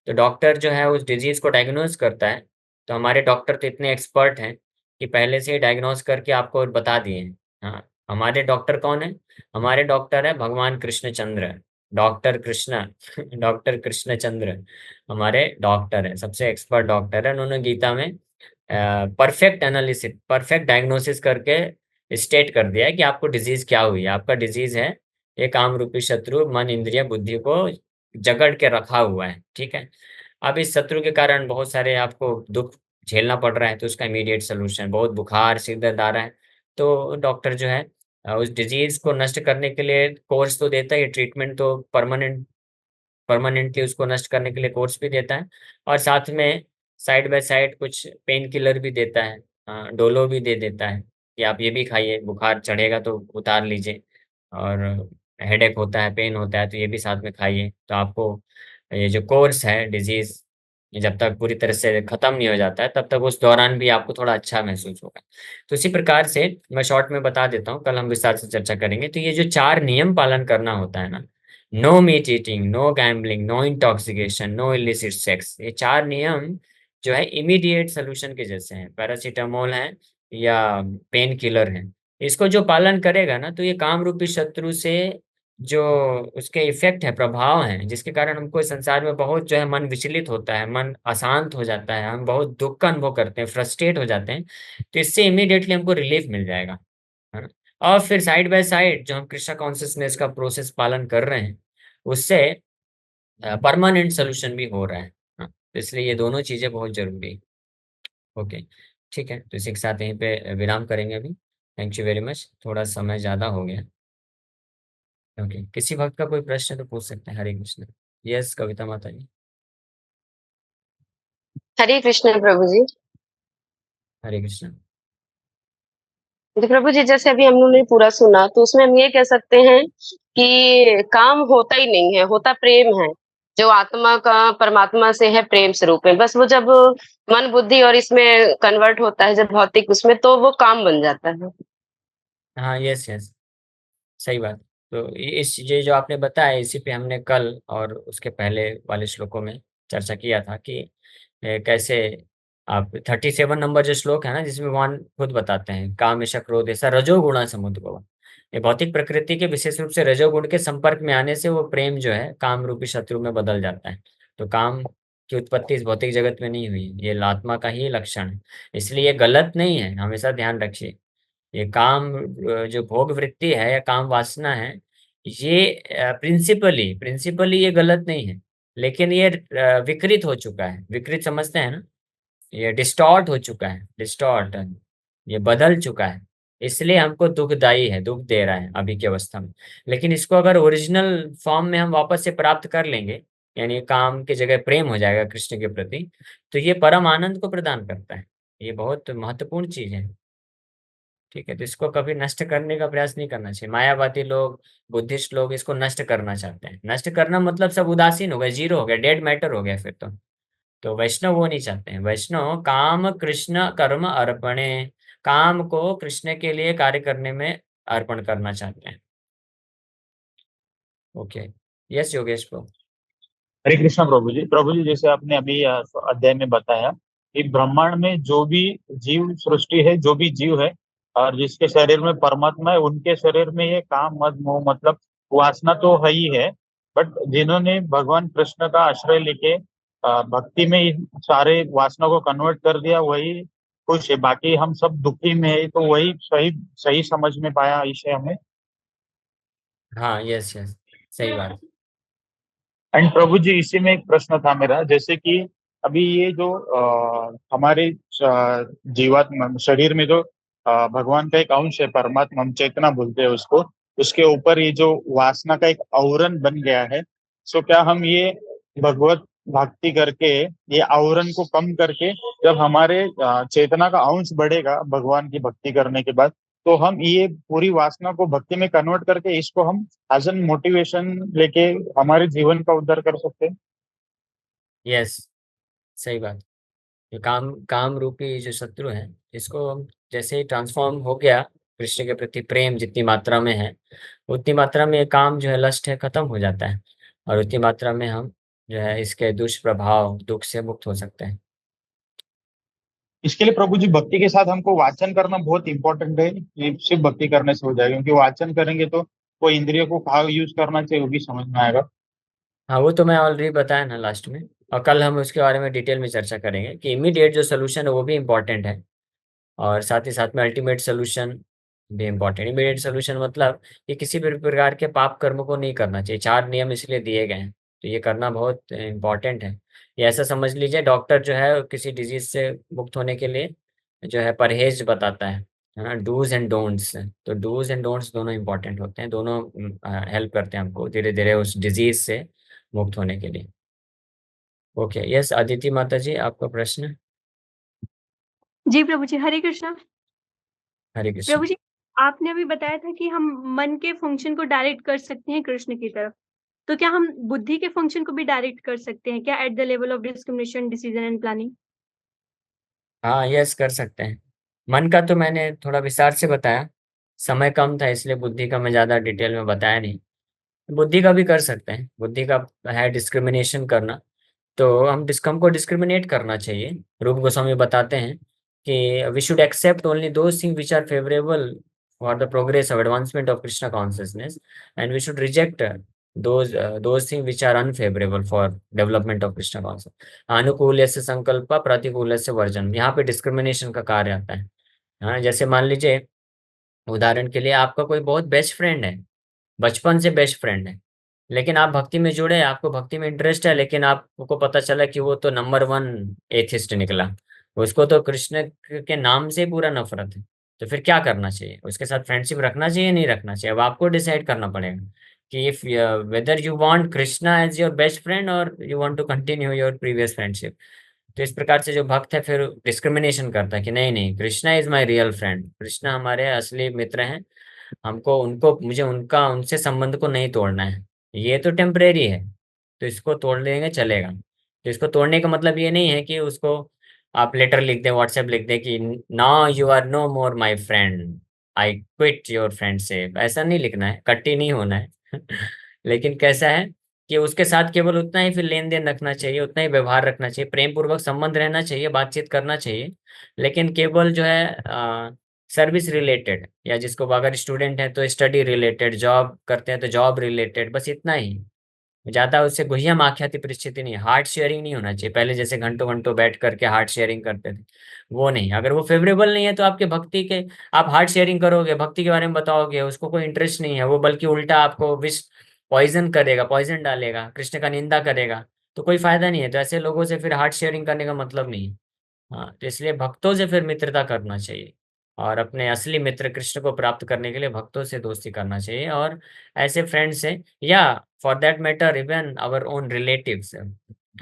तो डॉक्टर जो है उस डिजीज को डायग्नोज करता है। तो हमारे डॉक्टर तो इतने एक्सपर्ट हैं कि पहले से ही डायग्नोज करके आपको बता दिए हैं। हाँ, हमारे डॉक्टर कौन है? हमारे डॉक्टर है भगवान कृष्णचंद्र, डॉक्टर कृष्णा डॉक्टर कृष्णचंद्र हमारे डॉक्टर है, सबसे एक्सपर्ट डॉक्टर है। उन्होंने गीता में परफेक्ट एनालिसिस, परफेक्ट डायग्नोसिस करके स्टेट कर दिया है कि आपको डिजीज क्या हुई है। आपका डिजीज है, ये काम रूपी शत्रु मन इंद्रिय बुद्धि को जकड़ के रखा हुआ है, ठीक है। अब इस शत्रु के कारण बहुत सारे आपको दुख झेलना पड़ रहा है, तो उसका इमीडिएट सोल्यूशन, बहुत बुखार सिर दर्द आ रहा है, तो डॉक्टर जो है उस डिजीज को नष्ट करने के लिए कोर्स तो देता है, ट्रीटमेंट तो परमानेंटली उसको नष्ट करने के लिए कोर्स भी देता है, और साथ में साइड बाय साइड कुछ पेन किलर भी देता है। डोलो भी दे देता है कि आप ये भी खाइए, बुखार चढ़ेगा तो उतार लीजिए, और हेडेक होता है, पेन होता है, तो ये भी साथ में खाइए। तो आपको ये जो कोर्स है डिजीज, जब तक पूरी तरह से खत्म नहीं हो जाता है, तब तक उस दौरान भी आपको थोड़ा अच्छा महसूस होगा। तो इसी प्रकार से मैं शॉर्ट में बता देता हूँ, कल हम विस्तार से चर्चा करेंगे। तो ये जो चार नियम पालन करना होता है ना, no meat eating, no gambling, no intoxication, no illicit sex, ये चार नियम जो है इमीडिएट सोल्यूशन के जैसे हैं, पैरासीटामोल है या पेन किलर है। इसको जो पालन करेगा ना, तो ये काम रूपी शत्रु से जो उसके इफेक्ट है, प्रभाव है, जिसके कारण हमको इस संसार में बहुत जो है मन विचलित होता है, मन अशांत हो जाता है, हम बहुत दुख का अनुभव करते हैं, फ्रस्ट्रेट हो जाते हैं, तो इससे इमीडिएटली हमको रिलीफ मिल जाएगा, है ना। और फिर साइड बाय साइड जो हम कृष्णा कॉन्शियसनेस का प्रोसेस पालन कर रहे हैं, उससे परमानेंट सोल्यूशन भी हो रहा है। हाँ, तो इसलिए ये दोनों चीजें बहुत जरूरी है। ओके, ठीक है, तो इसी के साथ यहीं पे विराम करेंगे अभी। थैंक यू वेरी मच, थोड़ा समय ज्यादा हो गया। ओके, किसी वक्त का कोई प्रश्न तो पूछ सकते हैं। हरे कृष्ण। यस, कविता माता जी। हरे कृष्ण प्रभु जी। हरे कृष्ण। तो प्रभु जी, जैसे अभी हम लोगों ने पूरा सुना, तो उसमें हम ये कह सकते हैं कि काम होता ही नहीं है, होता प्रेम है। जो आत्मा का परमात्मा से है, प्रेम स्वरूप है। बस वो जब मन बुद्धि और इसमें कन्वर्ट होता है, जब भौतिक उसमें, तो वो काम बन जाता है। हाँ, यस यस, सही बात। तो इस ये जो आपने बताया, इसी पे हमने कल और उसके पहले वाले श्लोकों में चर्चा किया था कि कैसे आप 37 नंबर जो श्लोक है ना, जिसमें भगवान खुद बताते हैं काम ऐसा क्रोध ऐसा रजोगुण समुद्र भवन। ये भौतिक प्रकृति के विशेष रूप से रजोगुण के संपर्क में आने से वो प्रेम जो है काम रूपी शत्रु में बदल जाता है। तो काम की उत्पत्ति इस भौतिक जगत में नहीं हुई, ये आत्मा का ही लक्षण है। इसलिए ये गलत नहीं है, हमेशा ध्यान रखिए। ये काम जो भोग वृत्ति है या काम वासना है, ये प्रिंसिपली प्रिंसिपली ये गलत नहीं है। लेकिन ये विकृत हो चुका है, विकृत समझते हैं ना, ये डिस्टॉर्ट हो चुका है, डिस्टॉर्ट, ये बदल चुका है। इसलिए हमको दुखदाई है, दुख दे रहा है अभी की अवस्था में। लेकिन इसको अगर ओरिजिनल फॉर्म में हम वापस से प्राप्त कर लेंगे, यानी काम की जगह प्रेम हो जाएगा कृष्ण के प्रति, तो ये परम आनंद को प्रदान करता है। ये बहुत महत्वपूर्ण चीज है। ठीक है, तो इसको कभी नष्ट करने का प्रयास नहीं करना चाहिए। मायावादी लोग, बुद्धिस्ट लोग इसको नष्ट करना चाहते हैं। नष्ट करना मतलब सब उदासीन हो गए, जीरो हो गया, डेड मैटर हो गया फिर तो वैष्णव वो नहीं चाहते हैं। वैष्णव काम कृष्ण कर्म अर्पणे, काम को कृष्ण के लिए कार्य करने में अर्पण करना चाहते हैं। ओके, यस योगेश को। हरे कृष्णा प्रभु जी जैसे आपने अभी अध्याय में बताया कि ब्रह्मांड में जो भी जीव सृष्टि है, जो भी जीव है और जिसके शरीर में परमात्मा है, उनके शरीर में ये काम मद मोह मतलब वासना तो है ही है। बट जिन्होंने भगवान कृष्ण का आश्रय लेके भक्ति में इन सारे वासना को कन्वर्ट कर दिया, वही खुश है। बाकी हम सब दुखी में है, तो वही सही सही समझ में पाया इसे हमें। हाँ, यस यस, सही बात। एंड प्रभु जी इसी में एक प्रश्न था मेरा, जैसे कि अभी ये जो हमारे जीवात्मा शरीर में जो भगवान का एक अंश है, परमात्मा हम चेतना बोलते हैं उसको, उसके ऊपर ये जो वासना का एक आवरण बन गया है। सो क्या हम ये भगवत भक्ति करके ये आवरण को कम करके जब हमारे चेतना का अंश बढ़ेगा भगवान की भक्ति करने के बाद, तो हम ये पूरी वासना को भक्ति में कन्वर्ट करके इसको हम एज एन मोटिवेशन लेके हमारे जीवन का उद्धार कर सकते हैं। यस, सही बात। ये काम काम रूपी जो शत्रु है, इसको हम जैसे ही ट्रांसफॉर्म हो गया, कृष्ण के प्रति प्रेम जितनी मात्रा में है, उतनी मात्रा में ये काम जो है लस्ट है खत्म हो जाता है। और उतनी मात्रा में हम जो है इसके दुष्प्रभाव दुख से मुक्त हो सकते हैं। इसके लिए प्रभु जी भक्ति के साथ हमको वाचन करना बहुत इंपॉर्टेंट है। ये सिर्फ भक्ति करने से हो जाएगा, क्योंकि वाचन करेंगे तो वो इंद्रियों को कहाँ यूज करना चाहिए वो भी समझ में आएगा। हाँ, वो तो मैं ऑलरेडी बताया ना लास्ट में। और कल हम उसके बारे में डिटेल में चर्चा करेंगे कि इमीडिएट जो सोल्यूशन है वो भी इम्पोर्टेंट है, और साथ ही साथ में अल्टीमेट सोल्यूशन भी इम्पोर्टेंट। इमीडिएट सोल्यूशन मतलब कि किसी भी प्रकार के पाप कर्म को नहीं करना चाहिए। 4 नियम इसलिए दिए गए हैं, तो ये करना बहुत इम्पोर्टेंट है। ये ऐसा समझ लीजिए, डॉक्टर जो है किसी डिजीज से मुक्त होने के लिए जो है परहेज बताता है ना, डूज एंड डोंट्स। तो डूज एंड डोंट्स दोनों इंपॉर्टेंट होते हैं, दोनों हेल्प करते हैं हमको धीरे धीरे उस डिजीज से मुक्त होने के लिए। ओके, यस अदिति माता जी, आपका प्रश्न। जी प्रभु जी, हरे कृष्णा। हरे कृष्ण। प्रभु जी, आपने अभी बताया था कि हम मन के फंक्शन को डायरेक्ट कर सकते हैं कृष्ण की तरफ। तो क्या हम बुद्धि के फंक्शन को भी डायरेक्ट कर सकते हैं क्या at the level of discrimination, decision and planning? हाँ, यस कर सकते हैं। मन का तो मैंने थोड़ा विस्तार से बताया, समय कम था इसलिए बुद्धि का मैं ज़्यादा डिटेल में बताया नहीं। बुद्धि का भी कर सकते हैं। बुद्धि का है डिस्क्रिमिनेशन करना, तो हमको डिस्क्रिमिनेट करना चाहिए। रूप गोस्वामी बताते हैं कि we should accept only those thing which are favourable for the progress of advancement of Krishna consciousness, and we should reject those thing which are unfavourable for development of Krishna conscious. अनुकूल से संकल्प, प्रतिकूल से वर्जन, यहाँ पे डिस्क्रिमिनेशन का कार्य आता है। हाँ, जैसे मान लीजिए उदाहरण के लिए आपका कोई बहुत बेस्ट फ्रेंड है, बचपन से बेस्ट फ्रेंड है, लेकिन आप भक्ति में जुड़े, आपको भक्ति में इंटरेस्ट है, लेकिन आपको पता चला कि वो तो नंबर 1 एथिस्ट निकला, उसको तो कृष्ण के नाम से पूरा नफरत है। तो फिर क्या करना चाहिए? उसके साथ फ्रेंडशिप रखना चाहिए नहीं रखना चाहिए? अब आपको डिसाइड करना पड़ेगा कि if whether you want Krishna as your best friend और you want to continue your previous friendship. तो इस प्रकार से जो भक्त है फिर डिस्क्रिमिनेशन करता है कि नहीं नहीं, Krishna is my real friend, Krishna हमारे असली मित्र हैं, हमको उनको मुझे उनका उनसे संबंध को नहीं तोड़ना है। ये तो टेम्परेरी है, तो इसको तोड़ लेंगे चलेगा। तो इसको तोड़ने का मतलब ये नहीं है कि उसको आप लेटर लिख दें, व्हाट्सएप लिख दें कि now you are no more my friend, I quit your friendship, ऐसा नहीं लिखना है, कट्टी नहीं होना है। लेकिन कैसा है कि उसके साथ केवल उतना ही फिर लेन देन रखना चाहिए, उतना ही व्यवहार रखना चाहिए, प्रेम पूर्वक संबंध रहना चाहिए, बातचीत करना चाहिए, लेकिन केवल जो है सर्विस रिलेटेड, या जिसको अगर स्टूडेंट है तो स्टडी रिलेटेड, जॉब करते हैं तो जॉब रिलेटेड, बस इतना ही। ज्यादा उससे गुहियम आख्याति परिस्थिति नहीं, हार्ट शेयरिंग नहीं होना चाहिए, पहले जैसे घंटों घंटों बैठ करके हार्ट शेयरिंग करते थे, वो नहीं। अगर वो फेवरेबल नहीं है तो आपके भक्ति के, आप हार्ट शेयरिंग करोगे, भक्ति के बारे में बताओगे, उसको कोई इंटरेस्ट नहीं है, वो बल्कि उल्टा आपको विष पॉइजन करेगा, पॉइजन डालेगा, कृष्ण का निंदा करेगा, तो कोई फायदा नहीं है। तो ऐसे लोगों से फिर हार्ट शेयरिंग करने का मतलब नहीं है। हाँ, तो इसलिए भक्तों से फिर मित्रता करना चाहिए, और अपने असली मित्र कृष्ण को प्राप्त करने के लिए भक्तों से दोस्ती करना चाहिए, और ऐसे फ्रेंड्स से, या for that matter even our own relatives,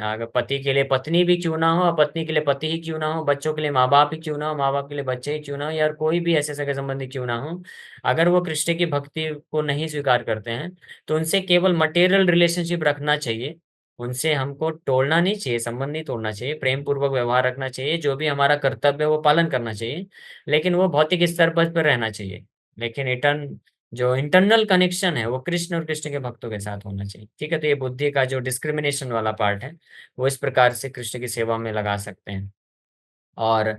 अगर पति के लिए पत्नी भी क्यों ना हो, और पत्नी के लिए पति ही क्यों ना हो, बच्चों के लिए माँ बाप ही क्यों ना हो, माँ बाप के लिए बच्चे ही क्यों ना हो, या कोई भी ऐसे सगे संबंधी क्यों ना हो, अगर वो कृष्ण की भक्ति को नहीं स्वीकार करते हैं, तो उनसे केवल मटेरियल रिलेशनशिप रखना चाहिए, उनसे हमको तोड़ना नहीं चाहिए, संबंध नहीं तोड़ना चाहिए, प्रेम पूर्वक व्यवहार रखना चाहिए, जो भी हमारा कर्तव्य है वो पालन करना चाहिए, लेकिन वो भौतिक स्तर पर रहना चाहिए, लेकिन जो इंटरनल कनेक्शन है वो कृष्ण और कृष्ण के भक्तों के साथ होना चाहिए। ठीक है, तो ये बुद्धि का जो डिस्क्रिमिनेशन वाला पार्ट है वो इस प्रकार से कृष्ण की सेवा में लगा सकते हैं। और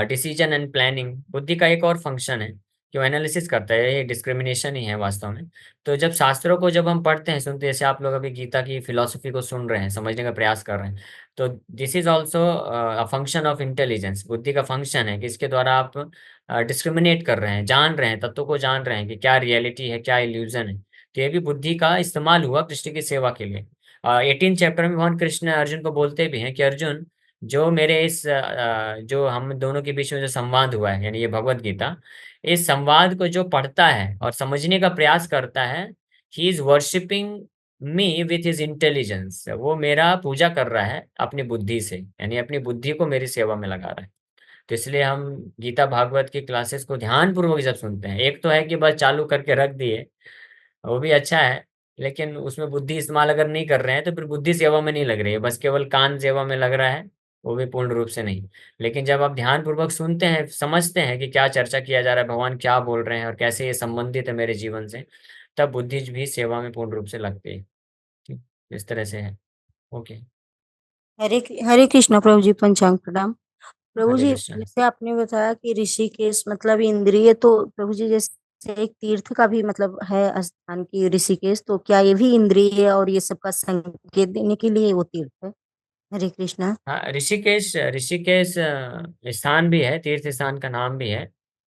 डिसीजन एंड प्लानिंग बुद्धि का एक और फंक्शन है कि वो एनालिसिस करता है, ये डिस्क्रिमिनेशन ही है वास्तव में। तो जब शास्त्रों को जब हम पढ़ते हैं, सुनते हैं, जैसे आप लोग अभी गीता की फिलोसफी को सुन रहे हैं, समझने का प्रयास कर रहे हैं, तो this is also a function of intelligence, बुद्धि का फंक्शन है कि इसके द्वारा आप डिस्क्रिमिनेट कर रहे हैं, जान रहे हैं, तत्वों को जान रहे हैं कि क्या रियलिटी है, क्या इल्यूजन है। तो ये भी बुद्धि का इस्तेमाल हुआ कृष्ण की सेवा के लिए। 18 चैप्टर में भगवान कृष्ण अर्जुन को बोलते भी हैं कि अर्जुन, जो मेरे इस जो हम दोनों के बीच में जो संवाद हुआ है, यानी ये भगवत गीता, इस संवाद को जो पढ़ता है और समझने का प्रयास करता है, he is worshipping me with his intelligence, वो मेरा पूजा कर रहा है अपनी बुद्धि से, यानी अपनी बुद्धि को मेरी सेवा में लगा रहा है। तो इसलिए हम गीता भागवत की क्लासेस को ध्यान पूर्वक जब सुनते हैं, एक तो है कि बस चालू करके रख दिए, वो भी अच्छा है, लेकिन उसमें बुद्धि इस्तेमाल अगर नहीं कर रहे हैं तो फिर बुद्धि सेवा में नहीं लग रही है, बस केवल कान सेवा में लग रहा है, वो भी पूर्ण रूप से नहीं। लेकिन जब आप ध्यान पूर्वक सुनते हैं, समझते हैं कि क्या चर्चा किया जा रहा है, भगवान क्या बोल रहे हैं और कैसे ये संबंधित है मेरे जीवन से, तब बुद्धि भी सेवा में पूर्ण रूप से लगती है। ठीक, इस तरह से है। ओके। हरे कृष्णा प्रभु जी, पंचांग प्रणाम। प्रभु हरे जी, कृष्ण। जैसे आपने बताया कि ऋषिकेश मतलब इंद्रिय, तो प्रभु जी जैसे एक तीर्थ का भी मतलब है स्थान की ऋषिकेश, तो क्या ये भी इंद्रिय और ये सब का संकेत देने के लिए वो तीर्थ है? हरे कृष्णा। हाँ, ऋषिकेश ऋषिकेश स्थान भी है, तीर्थ स्थान का नाम भी है,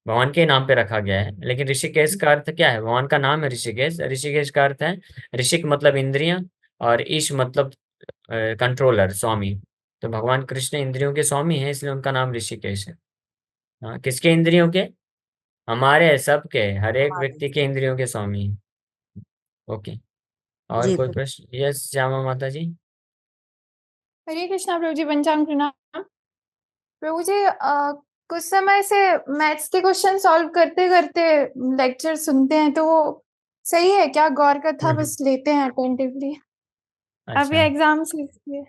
भगवान के नाम पे रखा गया है, लेकिन ऋषिकेश का अर्थ क्या है? भगवान का नाम है ऋषिकेश, ऋषिकेश का अर्थ है, ऋषिक मतलब इंद्रियां, और ईश मतलब कंट्रोलर, स्वामी। तो भगवान कृष्ण इंद्रियों के स्वामी हैं, इसलिए उनका नाम ऋषिकेश है। हाँ, किसके इंद्रियों के? हमारे सबके, हर एक हमारे। व्यक्ति के इंद्रियों के स्वामी हैं। ओके। और जी कोई प्रभु। प्रश्न? यस, श्यामा माता जी। हरे कृष्णा प्रभु जी, पंचांग प्रणाम। प्रभु जी, कुछ समय से मैथ्स के क्वेश्चन सॉल्व करते करते लेक्चर सुनते हैं, तो वो सही है क्या? गौर कथा बस लेते हैं अटेंटिवली, अभी अच्छा, एग्जाम से इसलिए,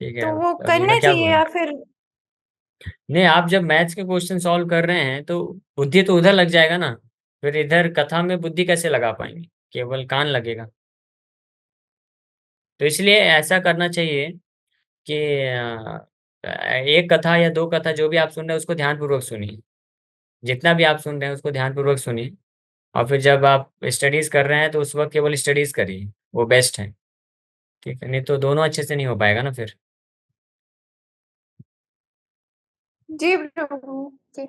ठीक है। तो वो अभी मैं करने क्या चाहिए बोलूं? या फिर? नहीं, आप जब मैथ्स के क्वेश्चन सॉल्व कर रहे हैं तो बुद्धि तो उधर लग जाएगा ना, फिर इधर कथा में बुद्धि कैसे लगा पाएंगे? केवल कान लगेगा। तो इसलिए ऐसा करना चाहिए कि एक कथा या दो कथा जो भी आप सुन रहे हैं उसको ध्यानपूर्वक सुनिए, जितना भी आप सुन रहे हैं उसको ध्यानपूर्वक सुनिए, और फिर जब आप स्टडीज कर रहे हैं तो उस वक्त केवल स्टडीज करिए, वो बेस्ट है। ठीक है, नहीं तो दोनों अच्छे से नहीं हो पाएगा ना फिर। जी प्रभु जी।